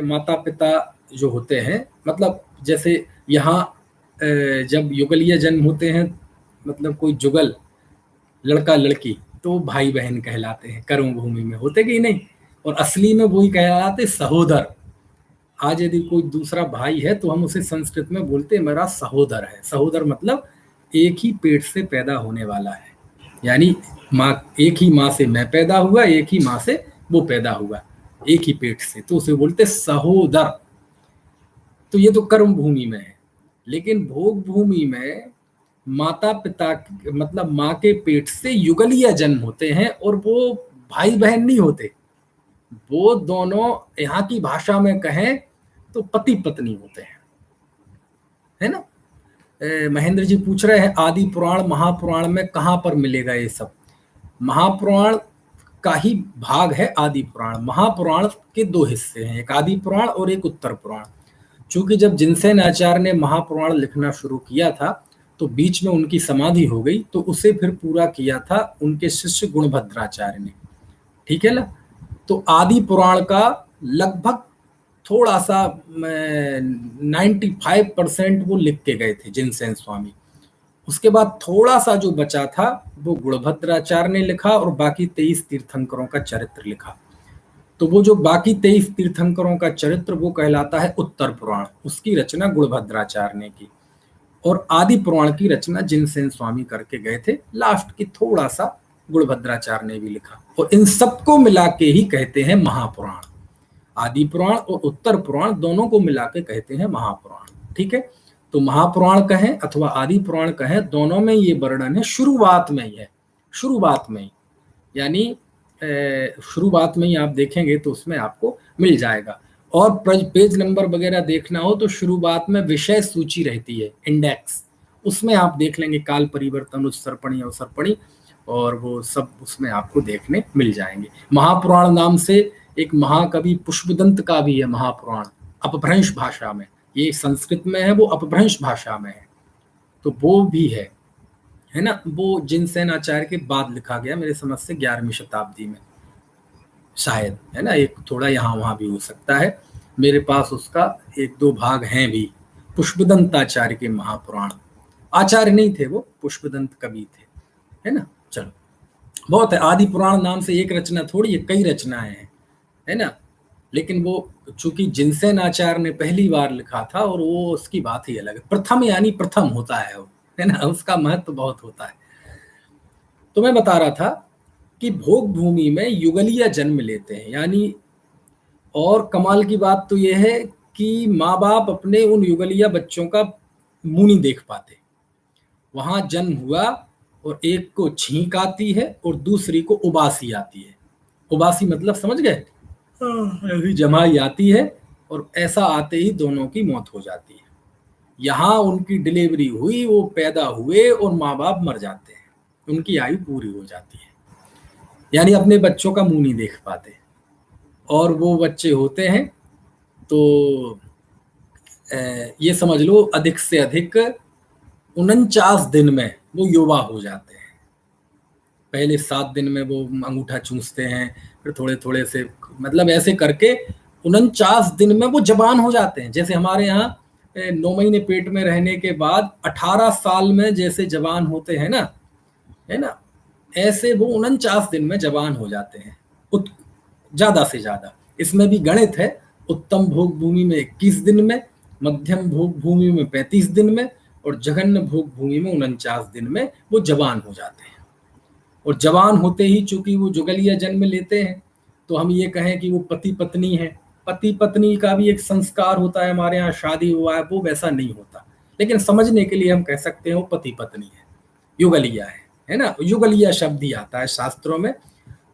माता पिता जो होते हैं, मतलब जैसे यहाँ जब युगलिया जन्म होते हैं, मतलब कोई जुगल लड़का लड़की, तो भाई बहन कहलाते हैं, कर्म भूमि में होते कि नहीं। और असली में वही कहलाते सहोदर। आज यदि कोई दूसरा भाई है तो हम उसे संस्कृत में बोलते हैं मेरा सहोदर है। सहोदर मतलब एक ही पेट से पैदा होने वाला है, यानी माँ, एक ही माँ से मैं पैदा हुआ, एक ही माँ से वो पैदा हुआ, एक ही पेट से, तो उसे बोलते सहोदर। तो ये तो कर्म भूमि में है। लेकिन भोग भूमि में माता पिता मतलब माँ के पेट से युगलीय जन्म होते हैं, और वो भाई बहन नहीं होते, वो दोनों यहाँ की भाषा में कहें तो पति पत्नी होते हैं, है ना। महेंद्र जी पूछ रहे हैं आदि पुराण महापुराण में कहाँ पर मिलेगा ये सब। महापुराण का ही भाग है आदि पुराण। महापुराण के दो हिस्से हैं, एक आदि पुराण और एक उत्तर पुराण। चूंकि जब जिनसेन आचार्य ने महापुराण लिखना शुरू किया था तो बीच में उनकी समाधि हो गई, तो उसे फिर पूरा किया था उनके शिष्य गुणभद्राचार्य ने, ठीक है ना। तो आदि पुराण का लगभग थोड़ा सा 95% वो लिख के गए थे जिनसेन स्वामी। उसके बाद थोड़ा सा जो बचा था वो गुणभद्राचार्य ने लिखा, और बाकी 23 तीर्थंकरों का चरित्र लिखा। तो वो जो बाकी 23 तीर्थंकरों का चरित्र वो कहलाता है उत्तर पुराण, उसकी रचना गुणभद्राचार्य ने की, और आदि पुराण की रचना जिनसेन स्वामी करके गए थे। लास्ट की थोड़ा सा गुणभद्राचार्य ने भी लिखा, और इन सबको मिला के ही कहते हैं महापुराण। आदि पुराण और उत्तर पुराण दोनों को मिला के कहते हैं महापुराण, ठीक है। तो महापुराण कहें अथवा आदि पुराण कहें, दोनों में ये वर्णन है, शुरुआत में ही है, शुरुआत में ही, यानी शुरुआत में ही आप देखेंगे तो उसमें आपको मिल जाएगा। और पेज नंबर वगैरह देखना हो तो शुरुआत में विषय सूची रहती है, इंडेक्स, उसमें आप देख लेंगे काल परिवर्तन, उत्सर्पणी, अवसर्पणी, और वो सब उसमें आपको देखने मिल जाएंगे। महापुराण नाम से एक महाकवि पुष्पदंत का भी है महापुराण, अपभ्रंश भाषा में, ये संस्कृत में है, वो अपभ्रंश भाषा में है, तो वो भी है ना। वो जिनसेन आचार्य के बाद लिखा गया, मेरे समझ से 11वीं शताब्दी में शायद, है ना। एक थोड़ा यहाँ वहाँ भी हो सकता है, मेरे पास उसका एक दो भाग हैं भी, पुष्पदंत आचार्य के महापुराण। आचार्य नहीं थे वो, पुष्पदंत कवि थे, है ना। चलो बहुत है, आदि पुराण नाम से एक रचना थोड़ी है, कई रचनाएं हैं, है ना। लेकिन वो चूंकि जिनसेन आचार्य ने पहली बार लिखा था, और वो उसकी बात ही अलग है, प्रथम यानी प्रथम होता है वो, है ना, उसका महत्व बहुत होता है। तो मैं बता रहा था कि भोग भूमि में युगलीय जन्म लेते हैं, यानी, और कमाल की बात तो यह है कि माँ बाप अपने उन युगलीय बच्चों का मुंह नहीं देख पाते। वहां जन्म हुआ और एक को छींक आती है और दूसरी को उबासी आती है। उबासी मतलब समझ गए, ऐसी जमाई आती है, और ऐसा आते ही दोनों की मौत हो जाती है। यहाँ उनकी डिलीवरी हुई, वो पैदा हुए और माँ बाप मर जाते हैं, उनकी आयु पूरी हो जाती है, यानी अपने बच्चों का मुंह नहीं देख पाते। और वो बच्चे होते हैं तो ये समझ लो अधिक से अधिक 49 दिन में वो युवा हो जाते हैं। पहले 7 दिन में वो अंगूठा चूसते हैं, फिर थोड़े थोड़े से, मतलब ऐसे करके 49 दिन में वो जवान हो जाते हैं। जैसे हमारे यहाँ 9 महीने पेट में रहने के बाद 18 साल में जैसे जवान होते हैं ना, है ना, ऐसे वो 49 दिन में जवान हो जाते हैं, ज्यादा से ज्यादा। इसमें भी गणित है, उत्तम भोग भूमि में 21 दिन में, मध्यम भोग भूमि में 35 दिन में, और जघन्य भोग भूमि में 49 दिन में वो जवान हो जाते हैं। और जवान होते ही चूंकि वो जुगलीय जन्म लेते हैं, तो हम ये कहें कि वो पति पत्नी है। पति पत्नी का भी एक संस्कार होता है, हमारे यहाँ शादी हुआ है, वो वैसा नहीं होता, लेकिन समझने के लिए हम कह सकते हैं वो पति पत्नी है, युगलीय है ना। युगलीय शब्द ही आता है शास्त्रों में।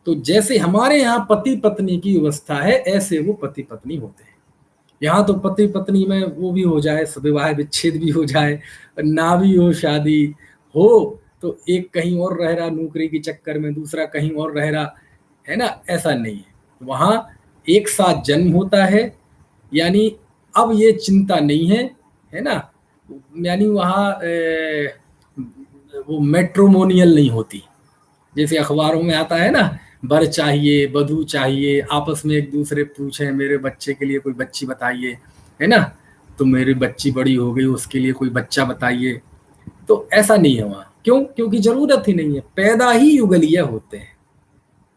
तो जैसे हमारे यहाँ पति पत्नी की व्यवस्था है, ऐसे वो पति पत्नी होते हैं। यहाँ तो पति पत्नी में वो भी हो जाए, विवाह विच्छेद भी हो जाए, ना भी हो, शादी हो तो एक कहीं और रह रहा नौकरी के चक्कर में, दूसरा कहीं और रह रहा, है ना, ऐसा नहीं है। वहाँ एक साथ जन्म होता है, यानी अब ये चिंता नहीं है ना, यानी वहाँ वो मैट्रिमोनियल नहीं होती, जैसे अखबारों में आता है ना, वर चाहिए, वधू चाहिए, आपस में एक दूसरे पूछे मेरे बच्चे के लिए कोई बच्ची बताइए, है ना, तो मेरी बच्ची बड़ी हो गई उसके लिए कोई बच्चा बताइए। तो ऐसा नहीं है वहाँ, क्यों? क्योंकि जरूरत ही नहीं है, पैदा ही युगलीय होते हैं,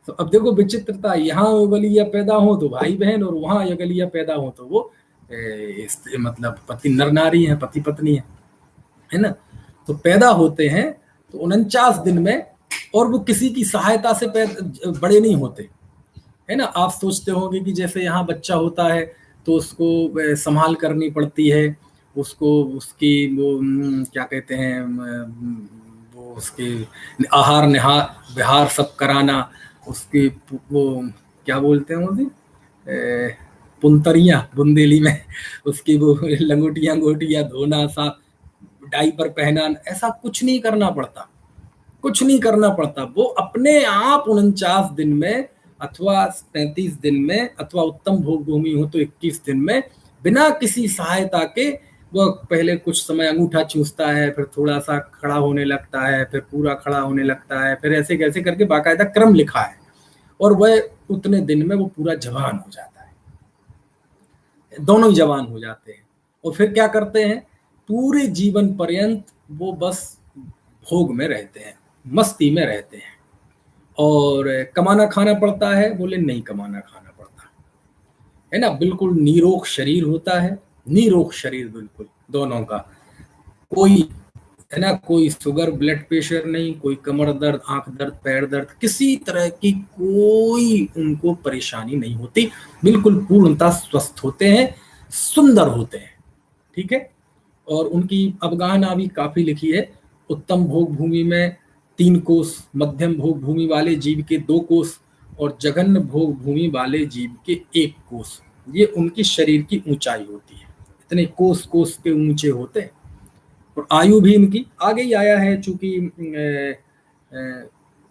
तो अब देखो विचित्रता, यहाँ युगलिया पैदा हो तो भाई बहन, और वहां युगलिया पैदा हो तो वो मतलब पति नर नारी है, पति पत्नी है ना। तो पैदा होते हैं तो 49 दिन में, और वो किसी की सहायता से बड़े नहीं होते, है ना। आप सोचते होंगे कि जैसे यहाँ बच्चा होता है तो उसको संभाल करनी पड़ती है, उसको उसकी वो क्या कहते हैं, वो उसके आहार निहार विहार सब कराना, उसकी वो क्या बोलते हैं वो पुंतरियां बुंदेली में, उसकी वो लंगोटियां गोटियां धोना, सा डाइपर पहनाना, ऐसा कुछ नहीं करना पड़ता, कुछ नहीं करना पड़ता। वो अपने आप 49 दिन में अथवा 35 दिन में, अथवा उत्तम भोग भूमि हो तो 21 दिन में, बिना किसी सहायता के वो पहले कुछ समय अंगूठा चूसता है, फिर थोड़ा सा खड़ा होने लगता है, फिर पूरा खड़ा होने लगता है, फिर ऐसे कैसे करके बाकायदा क्रम लिखा है, और वह उतने दिन में वो पूरा जवान हो जाता है, दोनों ही जवान हो जाते हैं। और फिर क्या करते हैं, पूरे जीवन पर्यंत वो बस भोग में रहते हैं, मस्ती में रहते हैं। और कमाना खाना पड़ता है, बोले नहीं कमाना खाना पड़ता है ना, बिल्कुल निरोग शरीर होता है, निरोग शरीर बिल्कुल दोनों का, कोई है ना, कोई शुगर ब्लड प्रेशर नहीं, कोई कमर दर्द आंख दर्द पैर दर्द, किसी तरह की कोई उनको परेशानी नहीं होती, बिल्कुल पूर्णतः स्वस्थ होते हैं, सुंदर होते हैं, ठीक है। और उनकी अवगाहना भी काफी लिखी है। उत्तम भोग भूमि में 3 कोस, मध्यम भोग भूमि वाले जीव के 2 कोस, और जघन्य भोग भूमि वाले जीव के 1 कोस, ये उनकी शरीर की ऊंचाई होती है, इतने कोस कोस के ऊंचे होते हैं। और आयु भी इनकी आगे ही आया है, चूंकि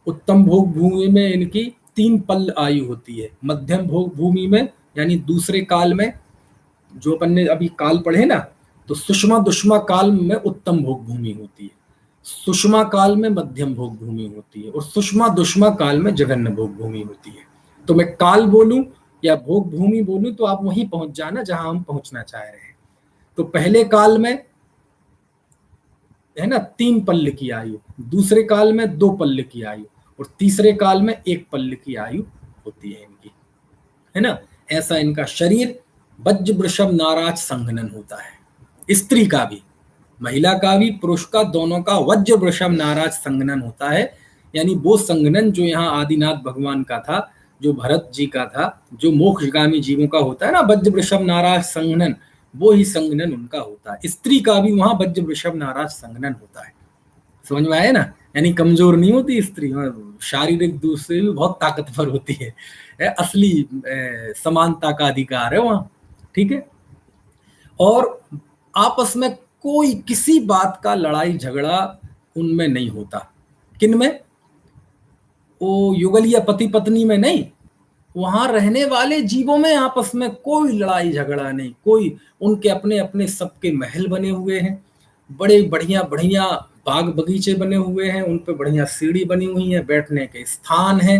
उत्तम भोग भूमि में इनकी 3 पल आयु होती है, मध्यम भोग भूमि में यानी दूसरे काल में, जो अपन ने अभी काल पढ़े ना, तो सुषमा दुष्मा काल में उत्तम भोग भूमि होती है, सुषमा काल में मध्यम भोग भूमि होती है, और सुषमा दुष्मा काल में जघन्य भोग भूमि होती है। तो मैं काल बोलूं या भोग भूमि बोलूं तो आप वहीं पहुंच जाना जहां हम पहुंचना चाह रहे हैं। तो पहले काल में है ना 3 पल्ल की आयु, दूसरे काल में 2 पल्ल की आयु, और तीसरे काल में 1 पल्ल की आयु होती है इनकी, है ना। ऐसा इनका शरीर वज्र वृषभ नाराज संघनन होता है, स्त्री का भी, महिला का भी, पुरुष का, दोनों का वज्र वृषभ नाराज संघनन होता है। यानी वो संघनन जो यहाँ आदिनाथ भगवान का था, जो भरत जी का था, जो मोक्षगामी जीवों का होता है ना वज्र वृषभ नाराज संघनन, वो ही संघनन उनका होता है। स्त्री का भी वहां वज्र वृषभ नाराज संघनन होता है, समझ में आया ना। यानी कमजोर नहीं होती स्त्री, शारीरिक रूप से भी बहुत ताकतवर होती है, असली समानता का अधिकार है वहां, ठीक है। और आपस में कोई किसी बात का लड़ाई झगड़ा उनमें नहीं होता, किन में, वो युगल या पति पत्नी में नहीं, वहां रहने वाले जीवों में आपस में कोई लड़ाई झगड़ा नहीं, कोई, उनके अपने अपने सबके महल बने हुए हैं, बड़े बढ़िया बढ़िया बाग बगीचे बने हुए हैं, उन पे बढ़िया सीढ़ी बनी हुई है, बैठने के स्थान है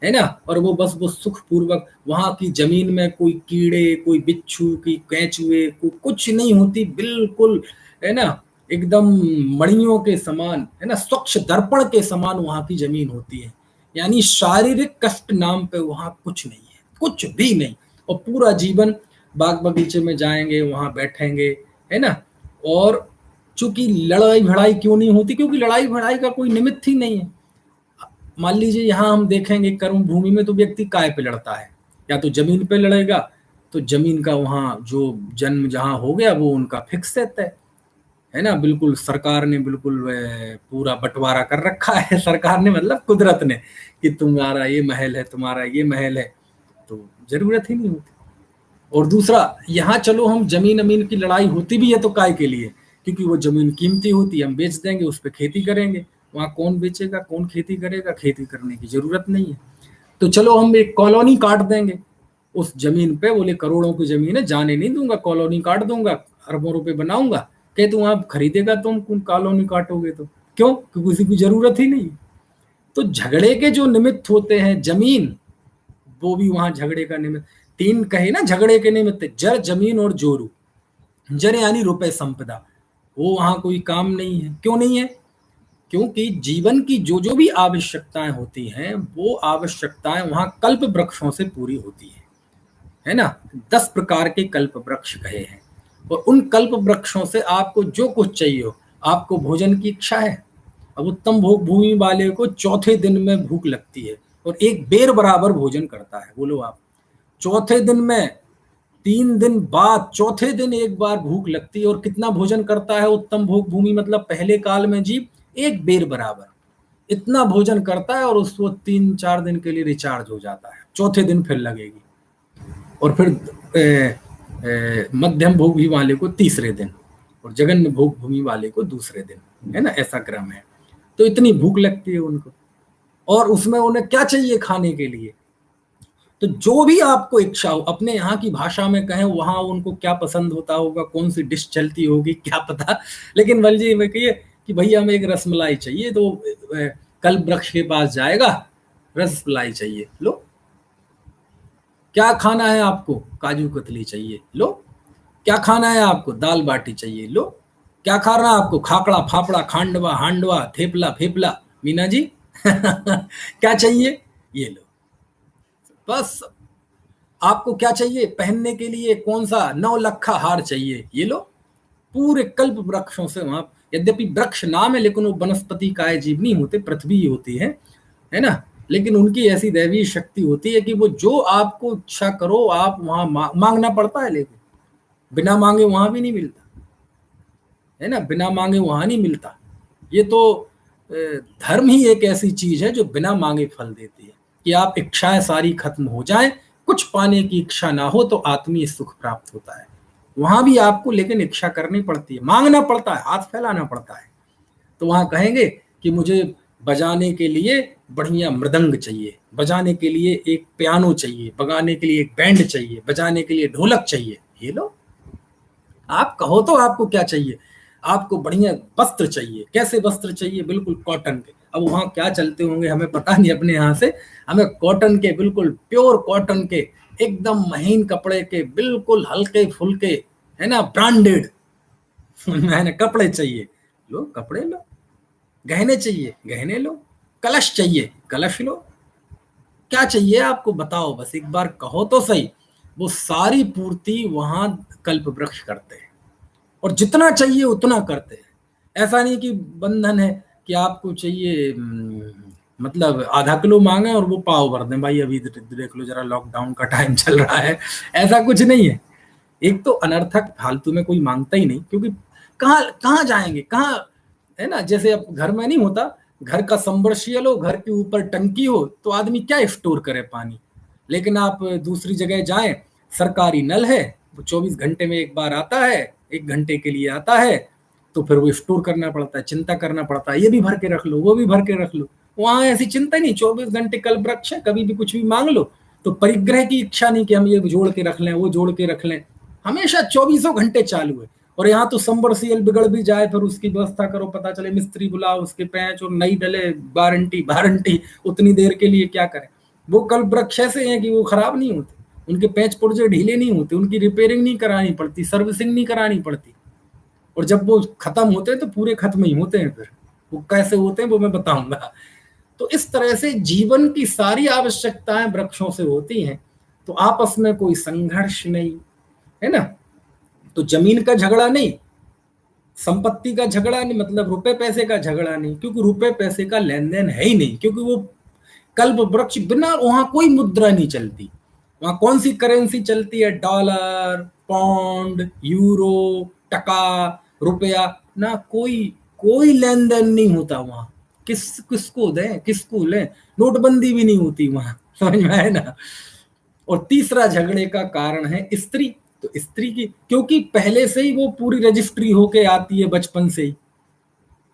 ना। और वो बस वो सुख पूर्वक, वहां की जमीन में कोई कीड़े, कोई बिच्छू की कैचुए, कोई कुछ नहीं होती, बिल्कुल है ना, एकदम मणियों के समान, है ना, स्वच्छ दर्पण के समान वहां की जमीन होती है। यानी शारीरिक कष्ट नाम पे वहां कुछ नहीं है, कुछ भी नहीं। और पूरा जीवन बाग बगीचे में जाएंगे, वहां बैठेंगे, है ना। और चूंकि लड़ाई भड़ाई क्यों नहीं होती, क्योंकि लड़ाई भड़ाई का कोई निमित्त ही नहीं है। मान लीजिए यहाँ हम देखेंगे कर्म भूमि में तो व्यक्ति काय पे लड़ता है, या तो जमीन पे लड़ेगा, तो जमीन का वहां जो जन्म जहां हो गया वो उनका फिक्स रहता है ना। बिल्कुल सरकार ने बिल्कुल पूरा बंटवारा कर रखा है, सरकार ने मतलब कुदरत ने, कि तुम्हारा ये महल है, तुम्हारा ये महल है, तो जरूरत ही नहीं होती। और दूसरा, यहाँ चलो हम जमीन अमीन की लड़ाई होती भी है तो काय के लिए, क्योंकि वो जमीन कीमती होती है, हम बेच देंगे, उस पर खेती करेंगे। वहां कौन बेचेगा, कौन खेती करेगा, खेती करने की जरूरत नहीं है। तो चलो हम एक कॉलोनी काट देंगे उस जमीन पे, बोले करोड़ों की जमीन है, जाने नहीं दूंगा, कॉलोनी काट दूंगा, अरबों रुपए बनाऊंगा। कहे तुम आप खरीदेगा, तुम कॉलोनी काटोगे तो क्यों, क्योंकि किसी की जरूरत ही नहीं। तो झगड़े के जो निमित्त होते हैं जमीन, वो भी वहां झगड़े का निमित्त, 3 कहे ना झगड़े के निमित्त, जर जमीन और जोरू। जर यानी रुपए संपदा, वो वहां कोई काम नहीं है। क्यों नहीं है, क्योंकि जीवन की जो जो भी आवश्यकताएं होती हैं वो आवश्यकताएं वहां कल्प वृक्षों से पूरी होती है ना। 10 प्रकार के कल्प वृक्ष कहे हैं, और उन कल्प वृक्षों से आपको जो कुछ चाहिए हो, आपको भोजन की इच्छा है, अब उत्तम भोग भूमि वाले को चौथे दिन में भूख लगती है और एक बेर बराबर भोजन करता है। बोलो आप, चौथे दिन में, 3 दिन बाद चौथे दिन एक बार भूख लगती है और कितना भोजन करता है उत्तम भोग भूमि, मतलब पहले काल में जीव एक बेर बराबर इतना भोजन करता है और उसको 3-4 दिन के लिए रिचार्ज हो जाता है, चौथे दिन फिर लगेगी। और फिर मध्यम भोग भूमि वाले को तीसरे दिन और जघन्य भोग भूमि वाले को दूसरे दिन, है ना, ऐसा क्रम है। तो इतनी भूख लगती है उनको, और उसमें उन्हें क्या चाहिए खाने के लिए, तो जो भी आपको इच्छा हो, अपने यहाँ की भाषा में कहें, वहां उनको क्या पसंद होता होगा, कौन सी डिश चलती होगी क्या पता, लेकिन बलजी में कहिए कि भैया हमें एक रसमलाई चाहिए, तो कल्प वृक्ष के पास जाएगा, रसमलाई चाहिए, लो। क्या खाना है आपको, काजू कतली चाहिए, लो। क्या खाना है आपको, दाल बाटी चाहिए, लो। क्या खाना है आपको, खाकड़ा फाफड़ा खांडवा हांडवा थेपला फेपला, मीना जी क्या चाहिए, ये लो। बस आपको क्या चाहिए, पहनने के लिए कौन सा 9 लखा हार चाहिए, ये लो। पूरे कल्प वृक्षों से वहां, यद्यपि वृक्ष नाम है लेकिन वो वनस्पति काय जीव नहीं होते, पृथ्वी ही होती है ना, लेकिन उनकी ऐसी दैवीय शक्ति होती है कि वो जो आपको इच्छा करो आप वहां मांगना पड़ता है, लेकिन बिना मांगे वहां भी नहीं मिलता, है ना, बिना मांगे वहां नहीं मिलता। ये तो धर्म ही एक ऐसी चीज है जो बिना मांगे फल देती है, कि आप इच्छाएं सारी खत्म हो जाएं, कुछ पाने की इच्छा ना हो तो आत्मीय सुख प्राप्त होता है। वहां भी आपको लेकिन इच्छा करनी पड़ती है, मांगना पड़ता है, हाथ फैलाना पड़ता है। तो वहां कहेंगे कि मुझे बजाने के लिए बढ़िया मृदंग चाहिए, बजाने के लिए एक पियानो चाहिए, बजाने के लिए एक बैंड चाहिए, बजाने के लिए ढोलक चाहिए, ये लो। आप कहो तो आपको क्या चाहिए, आपको बढ़िया वस्त्र चाहिए, कैसे वस्त्र चाहिए, बिल्कुल कॉटन के। अब वहां क्या चलते होंगे हमें पता नहीं, अपने यहाँ से हमें कॉटन के, बिल्कुल प्योर कॉटन के, एकदम महीन कपड़े के, बिल्कुल हल्के फुल्के, है ना, ब्रांडेड मैंने कपड़े चाहिए, लो कपड़े लो। गहने चाहिए, गहने लो। कलश चाहिए, कलश लो। क्या चाहिए आपको बताओ, बस एक बार कहो तो सही। वो सारी पूर्ति वहां कल्प वृक्ष करते हैं, और जितना चाहिए उतना करते हैं। ऐसा नहीं कि बंधन है कि आपको चाहिए मतलब आधा किलो मांगे और वो पाव भर दें, भाई अभी देख लो जरा लॉकडाउन का टाइम चल रहा है, ऐसा कुछ नहीं है। एक तो अनर्थक फालतू में कोई मांगता ही नहीं, क्योंकि कहाँ कहाँ जाएंगे, कहाँ, है ना, जैसे अब घर में नहीं होता, घर का सबमर्सिबल हो, घर के ऊपर टंकी हो, तो आदमी क्या स्टोर करे पानी, लेकिन आप दूसरी जगह जाएं, सरकारी नल है, वो 24 घंटे में एक बार आता है, 1 घंटे के लिए आता है, तो फिर वो स्टोर करना पड़ता है, चिंता करना पड़ता है, ये भी भर के रख लो, वो भी भर के रख लो। वहां ऐसी चिंता नहीं, 24 घंटे कल्प वृक्ष है, कभी भी कुछ भी मांग लो। तो परिग्रह की इच्छा नहीं कि हम ये जोड़ के रख लें, वो जोड़ के रख लें, हमेशा 24 घंटे चालू है। और यहाँ तो सबमर्सिबल बिगड़ भी जाए, फिर उसकी व्यवस्था करो, पता चले मिस्त्री बुलाओ, उसके पैंच और नई डले, वारंटी वारंटी, उतनी देर के लिए क्या करें। वो कल्प वृक्ष ऐसे हैं कि वो खराब नहीं होते, उनके पैंच पुर्जे ढीले नहीं होते, उनकी रिपेयरिंग नहीं करानी पड़ती, सर्विसिंग नहीं करानी पड़ती, और जब वो खत्म होते हैं तो पूरे खत्म ही होते हैं। फिर वो कैसे होते हैं वो मैं बताऊंगा। तो इस तरह से जीवन की सारी आवश्यकताएं वृक्षों से होती हैं, तो आपस में कोई संघर्ष नहीं, है ना। तो जमीन का झगड़ा नहीं, संपत्ति का झगड़ा नहीं, मतलब रुपए पैसे का झगड़ा नहीं, क्योंकि रुपए पैसे का लेन देन है ही नहीं, क्योंकि वो कल्प वृक्ष बिना, वहां कोई मुद्रा नहीं चलती। वहां कौन सी करेंसी चलती है, डॉलर, पाउंड, यूरो, टका, रुपया, ना कोई कोई लेन देन नहीं होता वहां। किसको दें, किसको लें, नोटबंदी भी नहीं होती वहां, समझ में आए ना। और तीसरा झगड़े का कारण है स्त्री। तो स्त्री की, क्योंकि पहले से ही वो पूरी रजिस्ट्री होके आती है बचपन से ही,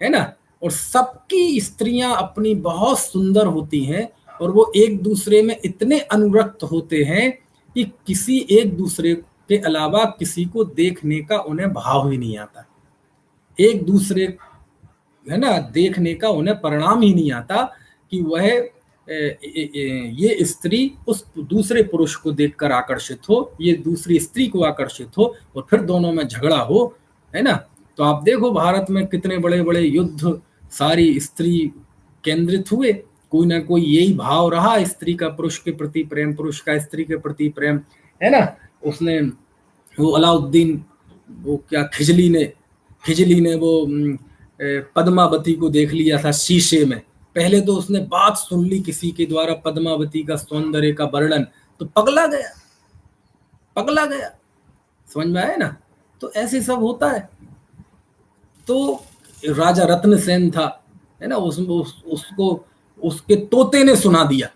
है ना, और सबकी स्त्रियां अपनी बहुत सुंदर होती हैं, और वो एक दूसरे में इतने अनुरक्त होते हैं कि किसी एक दूसरे के अलावा किसी को देखने का उन्हें भाव ही नहीं आता, एक दूसरे, है ना, देखने का उन्हें परिणाम ही नहीं आता कि वह ये स्त्री उस दूसरे पुरुष को देखकर आकर्षित हो, ये दूसरी स्त्री को आकर्षित हो, और फिर दोनों में झगड़ा हो, है ना। तो आप देखो भारत में कितने बड़े बड़े युद्ध सारी स्त्री केंद्रित हुए, कोई ना कोई यही भाव रहा, स्त्री का पुरुष के प्रति प्रेम, पुरुष का स्त्री के प्रति प्रेम, है ना। उसने वो अलाउद्दीन, वो क्या खिजली ने वो पद्मावती को देख लिया था शीशे में। पहले तो उसने बात सुन ली किसी के द्वारा पद्मावती का सौंदर्य का वर्णन, तो पगला गया। समझ में आया ना। तो ऐसे सब होता है। तो राजा रत्न सेन था, है ना, उसको उसके तोते ने सुना दिया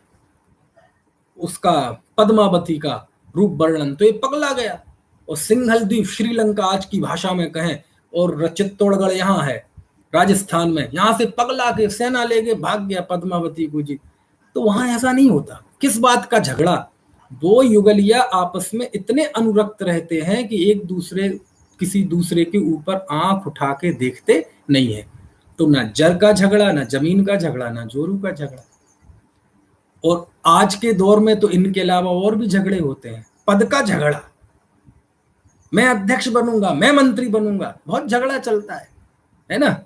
उसका पद्मावती का रूप वर्णन, तो ये पगला गया। और सिंघल द्वीप श्रीलंका आज की भाषा में कहें, और चित्तौड़गढ़ यहाँ है राजस्थान में, यहाँ से पगला के सेना लेके भाग गया पद्मावती को जी। तो वहां ऐसा नहीं होता। किस बात का झगड़ा? वो युगलिया आपस में इतने अनुरक्त रहते हैं कि एक दूसरे किसी दूसरे के ऊपर आंख उठा के देखते नहीं है। तो ना जर का झगड़ा, ना जमीन का झगड़ा, ना जोरू का झगड़ा। और आज के दौर में तो इनके अलावा और भी झगड़े होते हैं। पद का झगड़ा, मैं अध्यक्ष बनूंगा, मैं मंत्री बनूंगा, बहुत झगड़ा चलता है ना।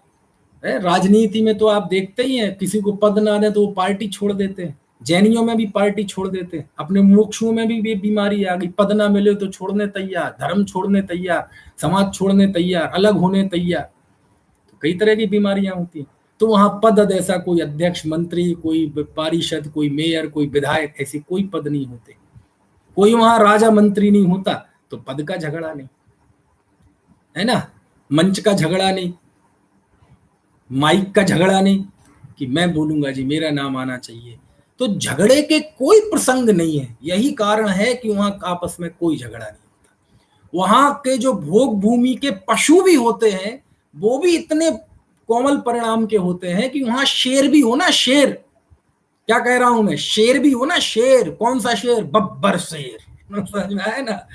राजनीति में तो आप देखते ही हैं, किसी को पद ना दे तो वो पार्टी छोड़ देते हैं। जैनियों में भी पार्टी छोड़ देते हैं। अपने मोक्षों में भी बीमारी आ गई, पद ना मिले तो छोड़ने तैयार, धर्म छोड़ने तैयार, समाज छोड़ने तैयार, अलग होने तैयार। तो कई तरह की बीमारियां होती हैं। तो वहां पद ऐसा कोई अध्यक्ष, मंत्री, कोई पारिषद, कोई मेयर, कोई विधायक, ऐसी कोई पद नहीं होते। कोई वहां राजा मंत्री नहीं होता। तो पद का झगड़ा नहीं, है ना, मंच का झगड़ा नहीं, माइक का झगड़ा नहीं कि मैं बोलूंगा जी, मेरा नाम आना चाहिए। तो झगड़े के कोई प्रसंग नहीं है। यही कारण है कि वहां आपस में कोई झगड़ा नहीं होता। वहां के जो भोग भूमि के पशु भी होते हैं, वो भी इतने कोमल परिणाम के होते हैं कि वहां शेर भी हो ना, शेर, क्या कह रहा हूं मैं, शेर भी हो ना, शेर। कौन सा शेर? बब्बर शेर। समझ में आया ना।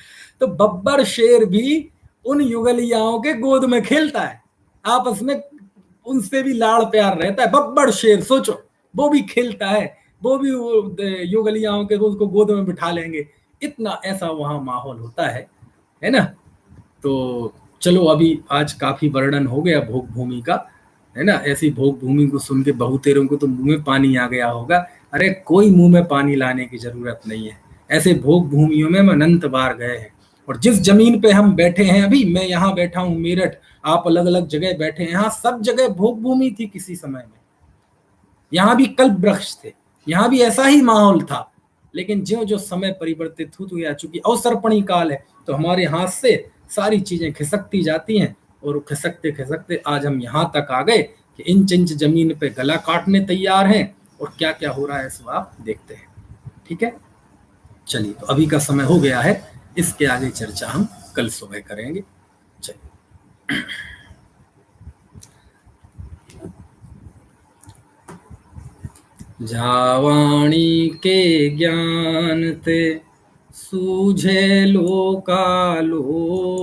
तो बब्बर शेर भी उन युगलियाओं के गोद में खेलता है, आपस में उनसे भी लाड़ प्यार रहता है। बब्बर शेर, सोचो, वो भी खेलता है, वो भी युगलियाओं के उसको गोद में बिठा लेंगे। इतना ऐसा वहां माहौल होता है ना। तो चलो, अभी आज काफी वर्णन हो गया भोग भूमि का, है ना। ऐसी भोग भूमि को सुन के बहुतेरों को तो मुंह में पानी आ गया होगा। अरे कोई मुंह में पानी लाने की जरूरत नहीं है। ऐसे भोग भूमियों में हम अनंत बार गए हैं। और जिस जमीन पे हम बैठे हैं अभी, मैं यहाँ बैठा हूँ मेरठ, आप अलग अलग जगह बैठे हैं, यहाँ सब जगह भोग भूमि थी किसी समय में। यहाँ भी कल्प वृक्ष थे, यहाँ भी ऐसा ही माहौल था। लेकिन जो जो समय परिवर्तित हो गया, चूंकि अवसर्पणी काल है, तो हमारे हाथ से सारी चीजें खिसकती जाती हैं। और खिसकते खिसकते आज हम यहाँ तक आ गए कि इंच इंच जमीन पे गला काटने तैयार हैं। और क्या क्या हो रहा है सब आप देखते हैं। ठीक है, चलिए, तो अभी का समय हो गया है, इसके आगे चर्चा हम कल सुबह करेंगे। चलिए। जावाणी के ज्ञान ते सूझे लोकालो